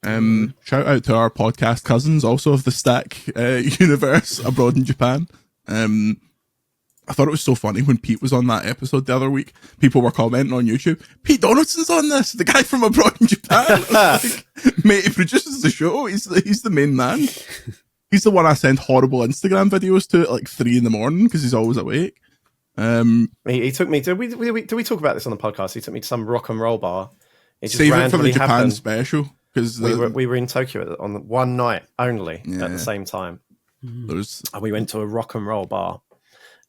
Mm-hmm. Shout out to our podcast cousins, also of the Stack universe abroad in Japan. I thought it was so funny when Pete was on that episode the other week. People were commenting on YouTube, Pete Donaldson's on this, the guy from abroad in Japan. Like, mate, he produces the show. He's the main man. He's the one I send horrible Instagram videos to at like 3 a.m. because he's always awake. He took me. Did we talk about this on the podcast? He took me to some rock and roll bar. It just Save it for the randomly Japan happened. Because we were in Tokyo on one night only at the same time. And we went to a rock and roll bar,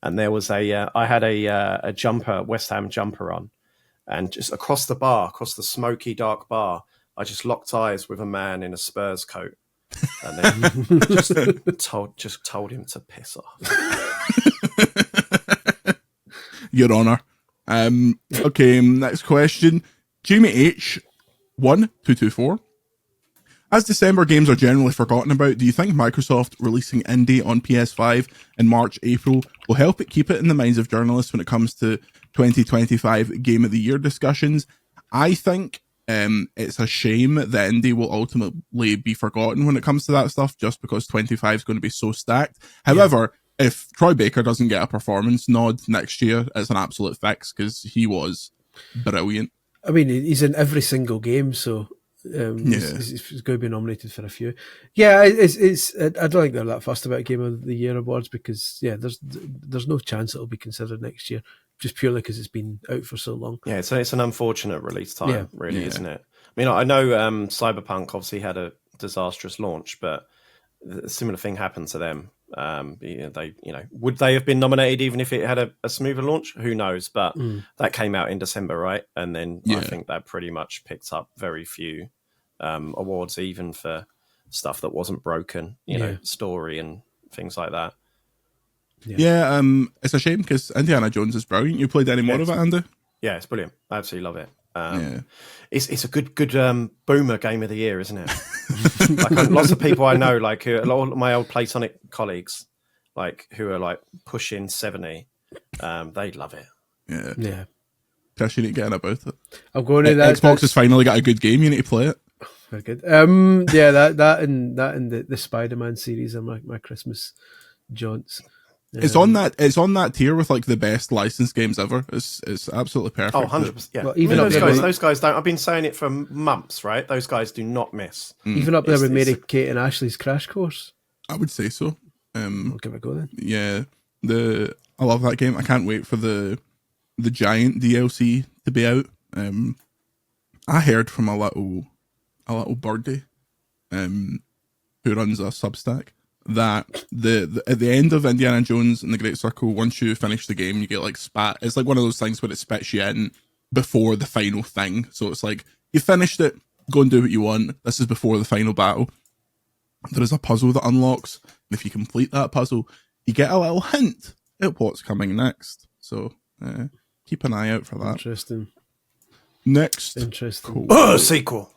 and there was I had a jumper, West Ham jumper on, and just across the bar, across the smoky dark bar, I just locked eyes with a man in a Spurs coat, and then just told him to piss off. Your Honour. Okay, next question. Jamie H. 1224. As December games are generally forgotten about, do you think Microsoft releasing Indie on PS5 in March, April will help it keep it in the minds of journalists when it comes to 2025 Game of the Year discussions? I think it's a shame that Indie will ultimately be forgotten when it comes to that stuff, just because 25 is going to be so stacked. However, if Troy Baker doesn't get a performance nod next year, it's an absolute fix because he was brilliant. I mean, he's in every single game, so he's going to be nominated for a few. Yeah, it's. I don't think they're that fussed about Game of the Year awards because there's no chance it'll be considered next year, just purely because it's been out for so long. Yeah, it's an unfortunate release time, isn't it? I mean, I know Cyberpunk obviously had a disastrous launch, but a similar thing happened to them. Would they have been nominated even if it had a smoother launch? Who knows? But that came out in December, right? And then I think that pretty much picked up very few awards, even for stuff that wasn't broken, you know, story and things like that. Yeah, it's a shame because Indiana Jones is brilliant. You played any more of it, Andy? Yeah, it's brilliant. I absolutely love it. It's a good boomer game of the year, isn't it? Like lots of people I know, like a lot of my old Platonic colleagues, like who are like pushing 70, they love it. Yeah. Chris, you need to get in about it. I'm going to that. Xbox has finally got a good game. You need to play it. Very good. Yeah, that and the Spider-Man series are my Christmas jaunts. It's on that tier with like the best licensed games ever. It's absolutely perfect. Oh, 100%. Yeah. Well, even those guys don't. I've been saying it for months, right? Those guys do not miss. Even up there with Mary Kate and Ashley's Crash Course. I would say so. I'll give it a go then. Yeah, I love that game. I can't wait for the giant DLC to be out. I heard from a little birdie, who runs a Substack, that at the end of Indiana Jones and the Great Circle, once you finish the game, you get like spat. It's like one of those things where it spits you in before the final thing. So it's like you finished it, go and do what you want. This is before the final battle. There is a puzzle that unlocks, and if you complete that puzzle, you get a little hint at what's coming next. So keep an eye out for that. Interesting. Next, Interesting. Oh, sequel.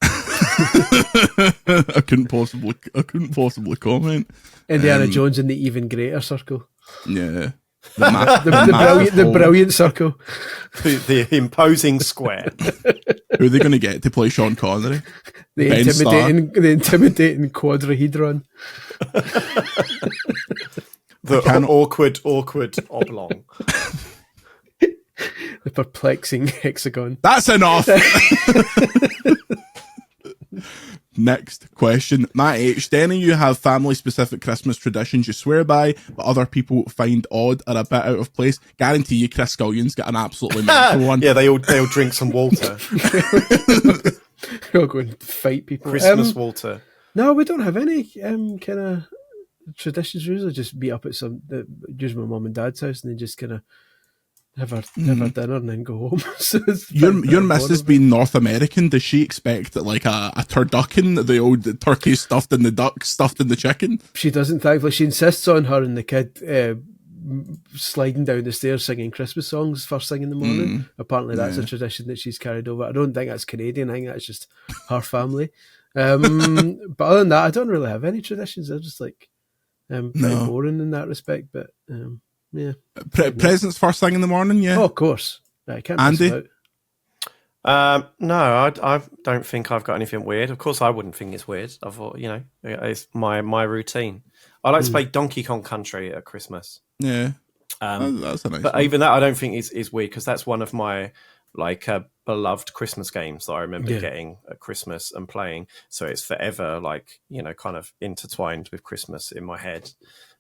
I couldn't possibly comment. Indiana Jones in the even greater circle. Yeah, The brilliant circle. The imposing square. Who are they going to get to play Sean Connery? The intimidating quadrahedron. The awkward oblong. The perplexing hexagon. That's enough. Next question. Matt H. Do any of you have family-specific Christmas traditions you swear by, but other people find odd or a bit out of place? Guarantee you Chris Scullion's got an absolutely mental one. Yeah, they all drink some water. They'll go and fight people. Christmas water. No, we don't have any kind of traditions. We usually just meet up at usually my mum and dad's house, and then just kind of have our dinner and then go home. So your missus being North American, does she expect like a turducken, the old turkey stuffed in the duck, stuffed in the chicken? She doesn't, thankfully. She insists on her and the kid sliding down the stairs singing Christmas songs first thing in the morning. Apparently that's a tradition that she's carried over. I don't think that's Canadian. I think that's just her family. But other than that, I don't really have any traditions. They're just like pretty boring in that respect. But yeah. Presents first thing in the morning, yeah. Oh, of course. I can't miss Andy? No, I don't think I've got anything weird. Of course, I wouldn't think it's weird. I thought, it's my routine. I like to play Donkey Kong Country at Christmas. Yeah, that's a nice but one. even that, I don't think is weird because that's one of my beloved Christmas games that I remember getting at Christmas and playing. So it's forever kind of intertwined with Christmas in my head.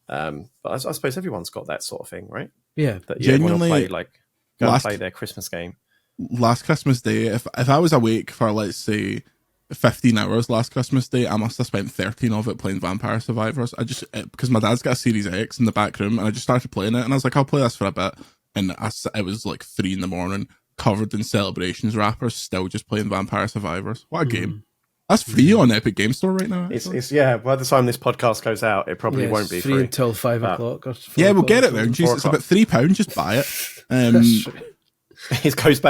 But I suppose everyone's got that sort of thing, right? Yeah, that genuinely play their Christmas game. Last Christmas Day, if I was awake for let's say 15 hours last Christmas Day, I must have spent 13 of it playing Vampire Survivors. Because my dad's got a Series X in the back room, and I just started playing it, and I was like, I'll play this for a bit, and it was like 3 a.m, covered in Celebrations wrappers, still just playing Vampire Survivors. What a game! That's free on Epic Game Store right now. It's by the time this podcast goes out, it probably won't be free until 5 o'clock. Or we'll get it there. Jeez, it's about £3. Just buy it. That's true. It goes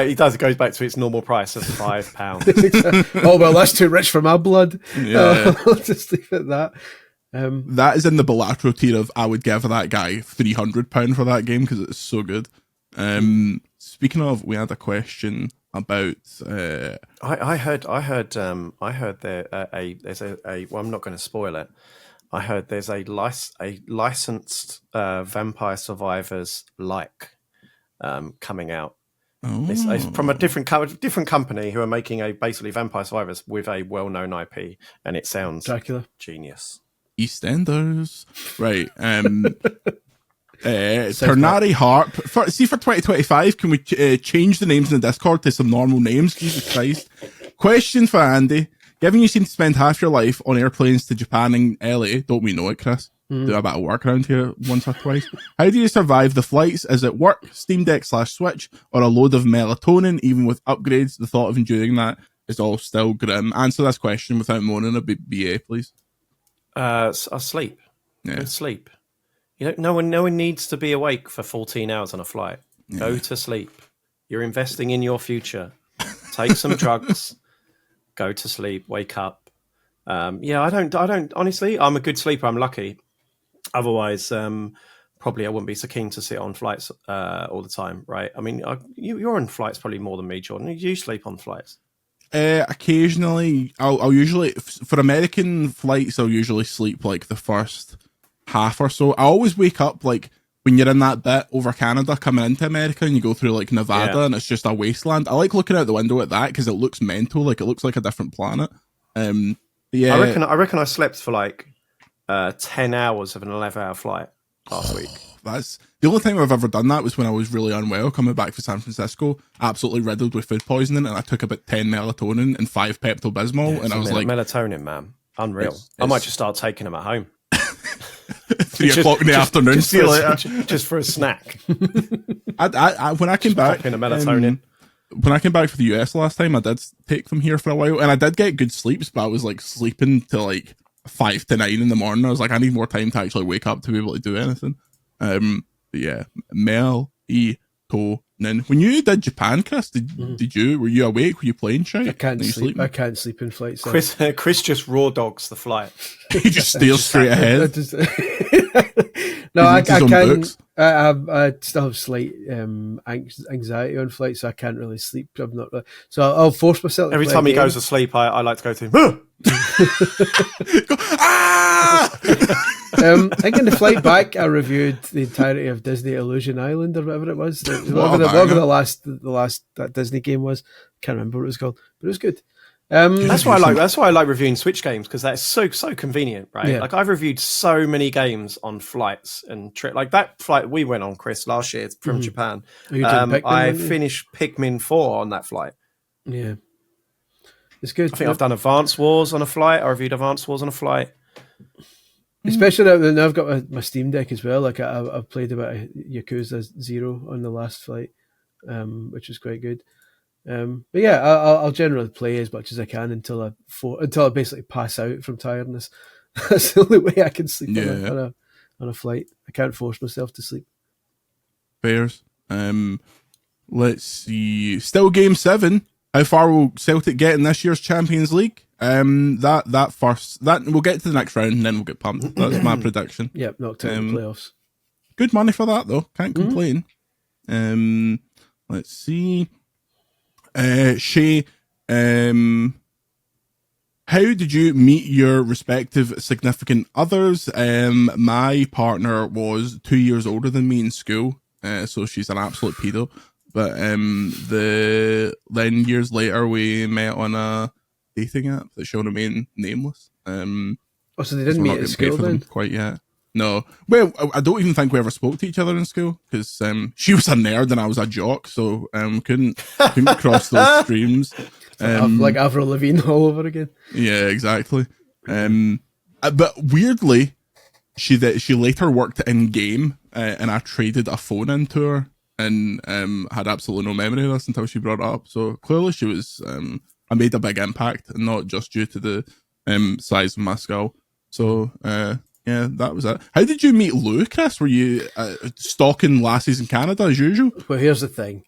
back to its normal price of £5. Oh well, that's too rich for my blood. Yeah. I'll just leave it at that. That is in the Balatro tier of I would give that guy £300 for that game because it's so good. Speaking of, we had a question about. I heard there's a. Well, I'm not going to spoil it. I heard there's a licensed Vampire Survivors coming out. Oh. It's from a different company who are making basically Vampire Survivors with a well-known IP, and it sounds Dracula genius. EastEnders, right? Ternari Harp. For 2025, can we change the names in the Discord to some normal names? Jesus Christ. Question for Andy. Given you seem to spend half your life on airplanes to Japan and LA, don't we know it, Chris? Do a bit of work around here once or twice. How do you survive the flights? Is it work, Steam Deck /Switch, or a load of melatonin? Even with upgrades, the thought of enduring that is all still grim. Answer this question without moaning a BA, please. I sleep. Yeah. Sleep. No one needs to be awake for 14 hours on a flight. Yeah. Go to sleep. You're investing in your future. Take some drugs. Go to sleep. Wake up. I don't honestly, I'm a good sleeper. I'm lucky. Otherwise, probably I wouldn't be so keen to sit on flights all the time, right? I mean, you're on flights probably more than me, Jordan. You sleep on flights. Occasionally, I'll usually, for American flights, I'll usually sleep like the first half or so. I always wake up like when you're in that bit over Canada coming into America and you go through like Nevada and it's just a wasteland. I like looking out the window at that because it looks mental, like it looks like a different planet. Yeah, I reckon I slept for like 10 hours of an 11-hour flight last week. That's the only time I've ever done that was when I was really unwell coming back from San Francisco, absolutely riddled with food poisoning, and I took about 10 melatonin and 5 Pepto-Bismol, and I was like, melatonin, man, unreal. I might just start taking them at home. 3 o'clock in the afternoon. Just for a snack. I when I came back in a melatonin. When I came back for the US last time, I did take them here for a while, and I did get good sleeps, but I was like sleeping till like 5 to 9 in the morning. I was like, I need more time to actually wake up to be able to do anything. But yeah, melatonin. When you did Japan, Chris, were you awake? Were you playing shit? I can't sleep. I can't sleep in flights. So. Chris just raw dogs the flight. He just stares straight ahead. No, I can't. I still have slight anxiety on flights, so I can't really sleep. I'm not. So I'll force myself. Every time he goes to sleep, I like to go to him. I think in the flight back, I reviewed the entirety of Disney Illusion Island or whatever it was. Whatever the last that Disney game was. Can't remember what it was called, but it was good. That's why I like reviewing Switch games, because that's so convenient, right? Yeah. Like I've reviewed so many games on flights and like that flight we went on, Chris, last year from Japan. I finished Pikmin 4 on that flight. Yeah, it's good. I think I've done Advance Wars on a flight. I reviewed Advance Wars on a flight. Especially now I've got my Steam Deck as well. Like I've played a bit of Yakuza 0 on the last flight, which was quite good. But yeah, I'll generally play as much as I can until I basically pass out from tiredness. That's the only way I can sleep on a flight. I can't force myself to sleep. Bears. Let's see. Still game 7. How far will Celtic get in this year's Champions League? That we'll get to the next round and then we'll get pumped. That's my prediction. Yep, knocked out in the playoffs. Good money for that though. Can't complain. Let's see. Shay, how did you meet your respective significant others? My partner was 2 years older than me in school, so she's an absolute pedo. But then years later we met on a dating app that shall remain nameless. So they didn't meet at school then? Quite yet. No. Well, I don't even think we ever spoke to each other in school because she was a nerd and I was a jock, so couldn't cross those streams. Like Avril Lavigne all over again. Yeah, exactly. But weirdly, she later worked in game, and I traded a phone into her and had absolutely no memory of this until she brought it up. So clearly, she was. I made a big impact, and not just due to the size of my skull. So. Yeah, that was it. How did you meet Lou, Chris? Were you stalking lassies in Canada as usual? Well, here's the thing.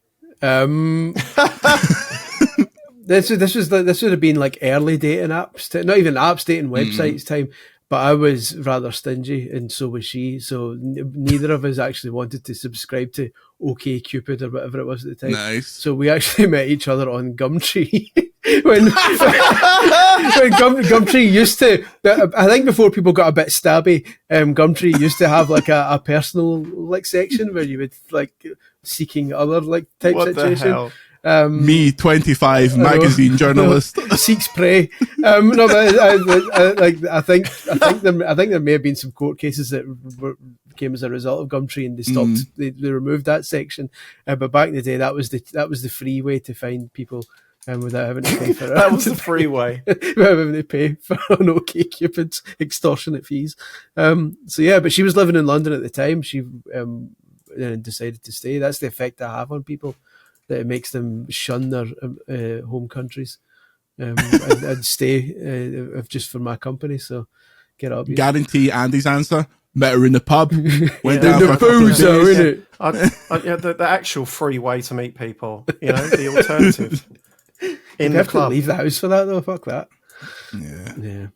This would have been like early dating apps, not even apps, dating websites time. But I was rather stingy, and so was she. So neither of us actually wanted to subscribe to OkCupid or whatever it was at the time. Nice. So we actually met each other on Gumtree. when Gumtree used to, I think before people got a bit stabby, Gumtree used to have like a personal like section where you would like seeking other like type what situation. The hell? Me, 25, magazine journalist, seeks prey. No, but I think there may have been some court cases that came as a result of Gumtree, and they stopped. They removed that section. But back in the day, that was the free way to find people, without having to pay for it. That was the free way. Without having to pay for an OkCupid's extortionate fees. So yeah, but she was living in London at the time. She decided to stay. That's the effect I have on people. That it makes them shun their home countries and stay just for my company. So get up. Guarantee Andy's answer. Met her in the pub. Went down for a couple of days. The actual free way to meet people. You know, the alternative. You have to leave the house for that though. Fuck that. Yeah.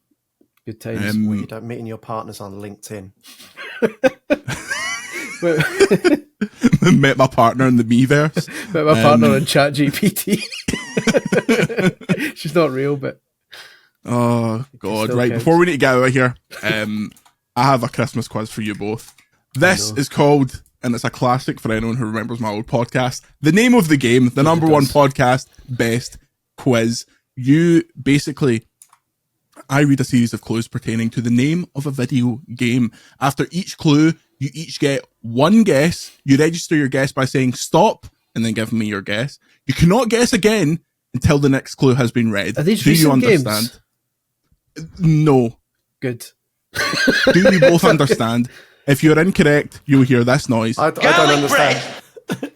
Good times. Well, you don't meeting your partners on LinkedIn. Met my partner in the Meverse. Met my partner in ChatGPT. She's not real, but Oh God! still Right, counts. before we need to get out of here, I have a Christmas quiz for you both. This is called, and it's a classic for anyone who remembers my old podcast. The name of the game, the number one podcast, best quiz. You basically, I read a series of clues pertaining to the name of a video game. After each clue, you each get one guess. You register your guess by saying stop and then give me your guess. You cannot guess again until the next clue has been read. Are these Do you recent understand? games? No. Good. Do you both understand? If you're incorrect, you'll hear this noise. I don't understand.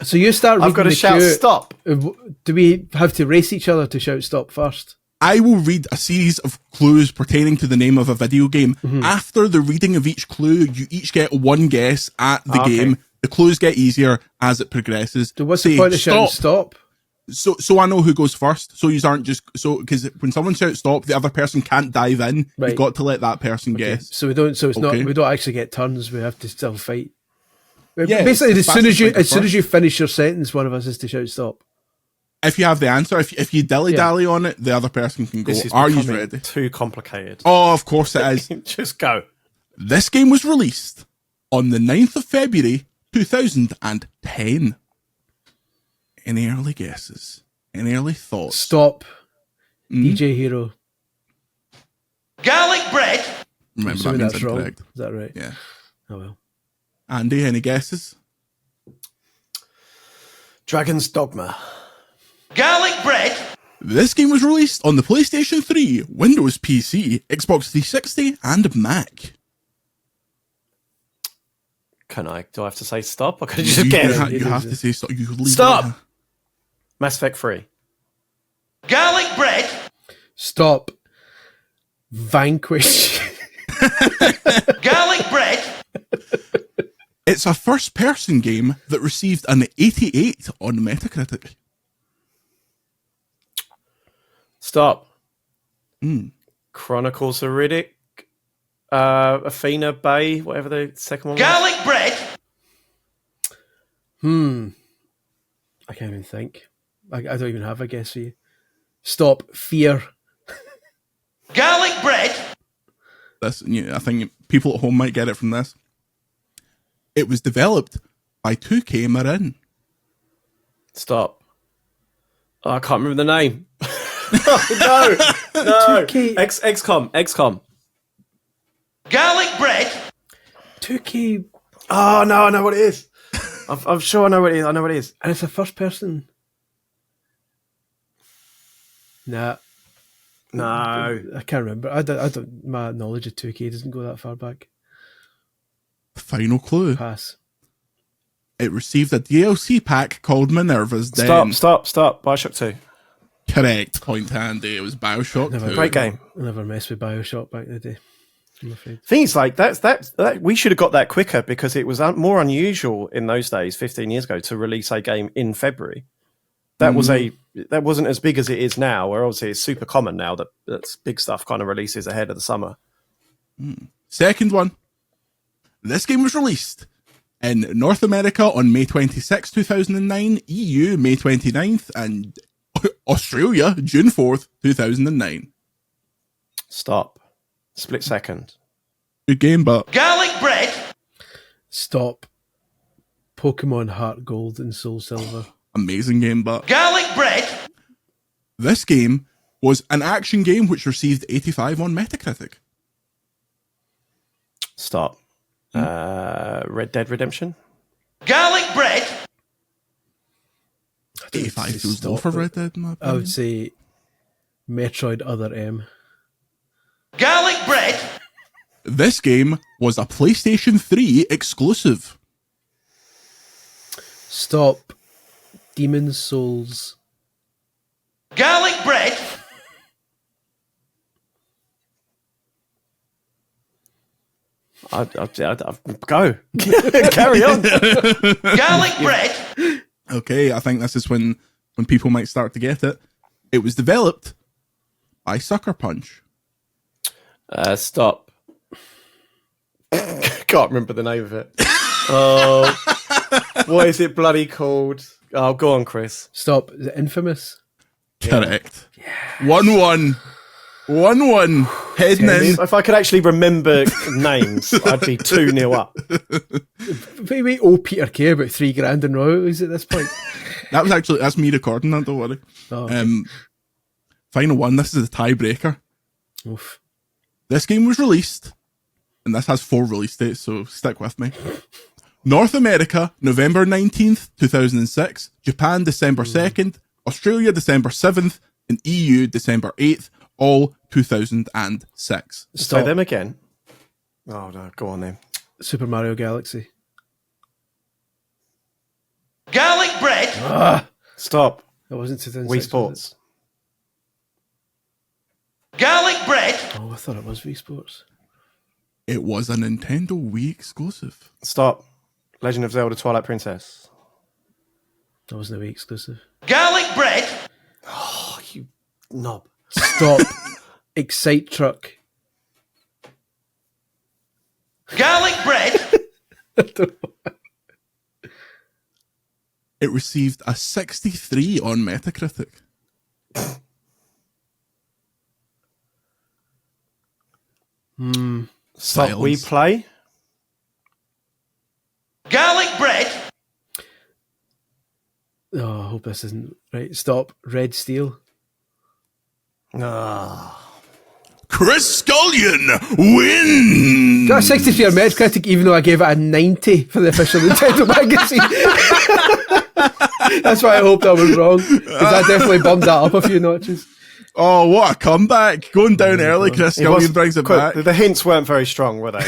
So you start reading I've got to the shout cue. stop. Do we have to race each other to shout stop first? I will read a series of clues pertaining to the name of a video game. Mm-hmm. After the reading of each clue, you each get one guess at the Okay. game. The clues get easier as it progresses. So what's Say, the point of shouting stop? So I know who goes first. So you aren't just because when someone shouts stop, the other person can't dive in. Right. You've got to let that person Okay, guess. so we don't. So it's Okay. not. We don't actually get turns. We have to still fight. Yeah, Basically, it's as soon as you fastest finish your sentence, one of us is to shout stop. If you have the answer, if you dilly dally on it, the other person can go. This is Are you becoming ready? too complicated. Oh, of course it is. Just go. This game was released on the 9th of February 2010. Any early guesses? Any early thoughts? Stop. DJ Hero. Garlic bread. Remember, that Assuming means that's wrong. Is incorrect. that right? Yeah. Oh well. Andy, any guesses? Dragon's Dogma. Garlic bread. This game was released on the PlayStation 3, Windows PC, Xbox 360, and Mac. Do I have to say stop? Or can you just guess? You have to say stop. You leave Stop! it. Mass Effect 3. Garlic bread. Stop. Vanquish. Garlic bread. It's a first-person game that received an 88 on Metacritic. Stop. Chronicles of Riddick. Athena Bay, whatever the second one was. Garlic bread. I can't even think. I don't even have a guess for you. Stop. Fear. Garlic bread. This, I think people at home might get it from this. It was developed by 2K Marin. Stop. Oh, I can't remember the name. No. 2K. XCOM. Garlic bread. 2K. Oh, no, I know what it is. I'm sure I know what it is. I know what it is. And it's a first person. Nah. No. I can't remember. I don't. My knowledge of 2K doesn't go that far back. Final clue. Pass. It received a DLC pack called Minerva's Den. Stop. Bioshock 2. Correct. Point handy. It was Bioshock 2. Great game. I never messed with Bioshock back in the day, I'm afraid. Things like that we should have got that quicker because it was more unusual in those days, 15 years ago, to release a game in February. That wasn't as big as it is now, where obviously it's super common now that big stuff kind of releases ahead of the summer. Second one. This game was released in North America on May 26, 2009, EU May 29th, and Australia June 4th, 2009. Stop. Split second. Good game, but Garlic bread. Stop. Pokemon Heart Gold and Soul Silver. amazing game, but Garlic bread. this game was an action game which received 85 on Metacritic. Stop. Red Dead Redemption. Garlic bread. 85 feels low for Red Dead, in my I opinion. would say Metroid Other M. Garlic bread. This game was a PlayStation 3 exclusive. Stop. Demon's Souls. Garlic bread. Go. Carry on. Garlic bread. Okay, I think this is when people might start to get it. It was developed by Sucker Punch. Stop. Can't remember the name of it. Oh, what is it bloody called? Oh, go on, Chris. Stop. Is it Infamous? Correct. 1-1. 1-1. Heading in. If I could actually remember names, I'd be 2-0 up. We owe Peter Kay about $3,000 in royalties at this point. That's me recording that, don't worry. Oh, okay. Final one. This is a tiebreaker. Oof. This game was released, and this has 4 release dates, so stick with me. North America, November 19th, 2006. Japan, December 2nd. Australia, December 7th. And EU, December 8th. All 2006. Say them again. Oh, no. Go on then. Super Mario Galaxy. Garlic bread. Stop. That wasn't 2006. Wii Sports. Garlic bread. Oh, I thought it was Wii Sports. It was a Nintendo Wii exclusive. Stop. Legend of Zelda Twilight Princess. That wasn't a Wii exclusive. Garlic bread. Oh, you knob. Stop. Excite Truck. Garlic bread. It received a 63 on Metacritic. Stop. Silence. We play. Garlic bread. Oh, I hope this isn't right. Stop. Red Steel. Chris Scullion wins! Got a 63 on Metacritic, even though I gave it a 90 for the official Nintendo magazine. That's why I hoped I was wrong, because I definitely bumped that up a few notches. Oh, what a comeback. Going down early, Chris Scullion brings it back. The hints weren't very strong, were they?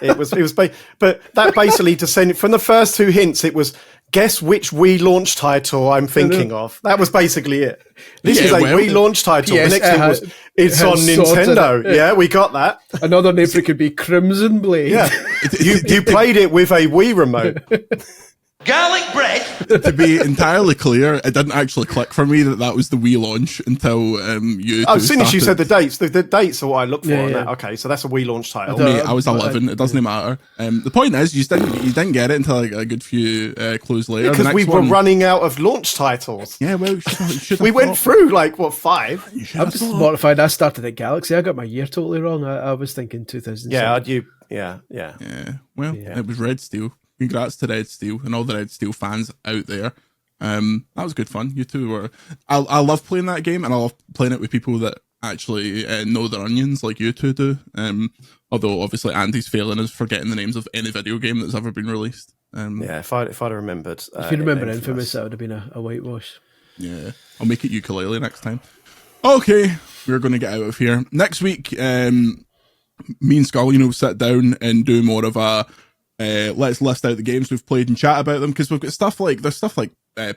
But that basically descended from the first 2 hints. It was guess which Wii launch title I'm thinking of. That was basically it. This is a Wii launch title. Yes, the next thing was it's on Nintendo. Yeah, we got that. Another name for it could be Crimson Blade. Yeah, you played it with a Wii remote. Garlic bread. To be entirely clear, it didn't actually click for me that was the Wii launch until you. As soon as you said the dates, the dates are what I look for. Yeah, on yeah. that. Okay, so that's a Wii launch title. Mate, I was 11. It doesn't matter. The point is, you didn't get it until like a good few clues later. Because we were running out of launch titles. Yeah, well, you should have We went through like 5. I'm just mortified. I started at Galaxy. I got my year totally wrong. I was thinking 2007. Yeah. Yeah. Well, it was Red Steel. Congrats to Red Steel and all the Red Steel fans out there. That was good fun. You two were. I love playing that game, and I love playing it with people that actually know their onions, like you two do. Although obviously Andy's failing is forgetting the names of any video game that's ever been released. If I'd remembered. If you remember Infamous, that would have been a whitewash. Yeah, I'll make it ukulele next time. Okay, we're going to get out of here next week. Me and Scullion will sit down and do more of a. Let's list out the games we've played and chat about them, because we've got stuff like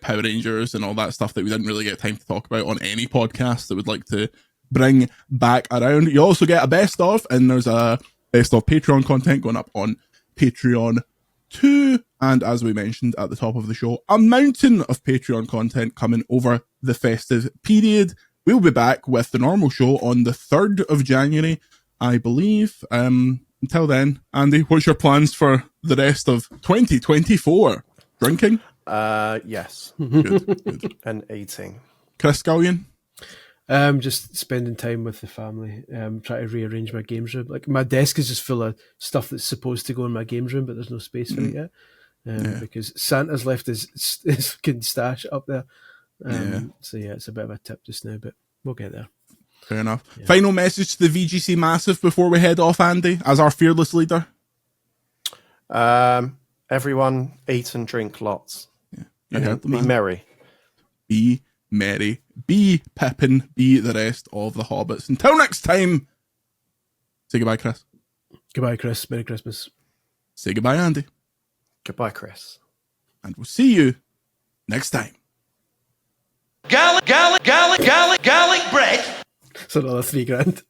Power Rangers and all that stuff that we didn't really get time to talk about on any podcast that we'd like to bring back around. You also get a best of, and there's a best of Patreon content going up on Patreon too. And as we mentioned at the top of the show, a mountain of Patreon content coming over the festive period. We'll be back with the normal show on the 3rd of January, I believe. Until then, Andy, what's your plans for the rest of 2024? Drinking? Yes. Good. And eating. Chris Scullion? Just spending time with the family. Try to rearrange my games room. Like, my desk is just full of stuff that's supposed to go in my games room, but there's no space for it yet. Because Santa's left his fucking stash up there. So it's a bit of a tip just now, but we'll get there. Fair enough. Yeah. Final message to the VGC Massive before we head off, Andy, as our fearless leader. Everyone eat and drink lots. Yeah. Be merry. Be merry. Be Pippin. Be the rest of the hobbits. Until next time, say goodbye, Chris. Goodbye, Chris. Merry Christmas. Say goodbye, Andy. Goodbye, Chris. And we'll see you next time. Garlic bread. It's another $3,000.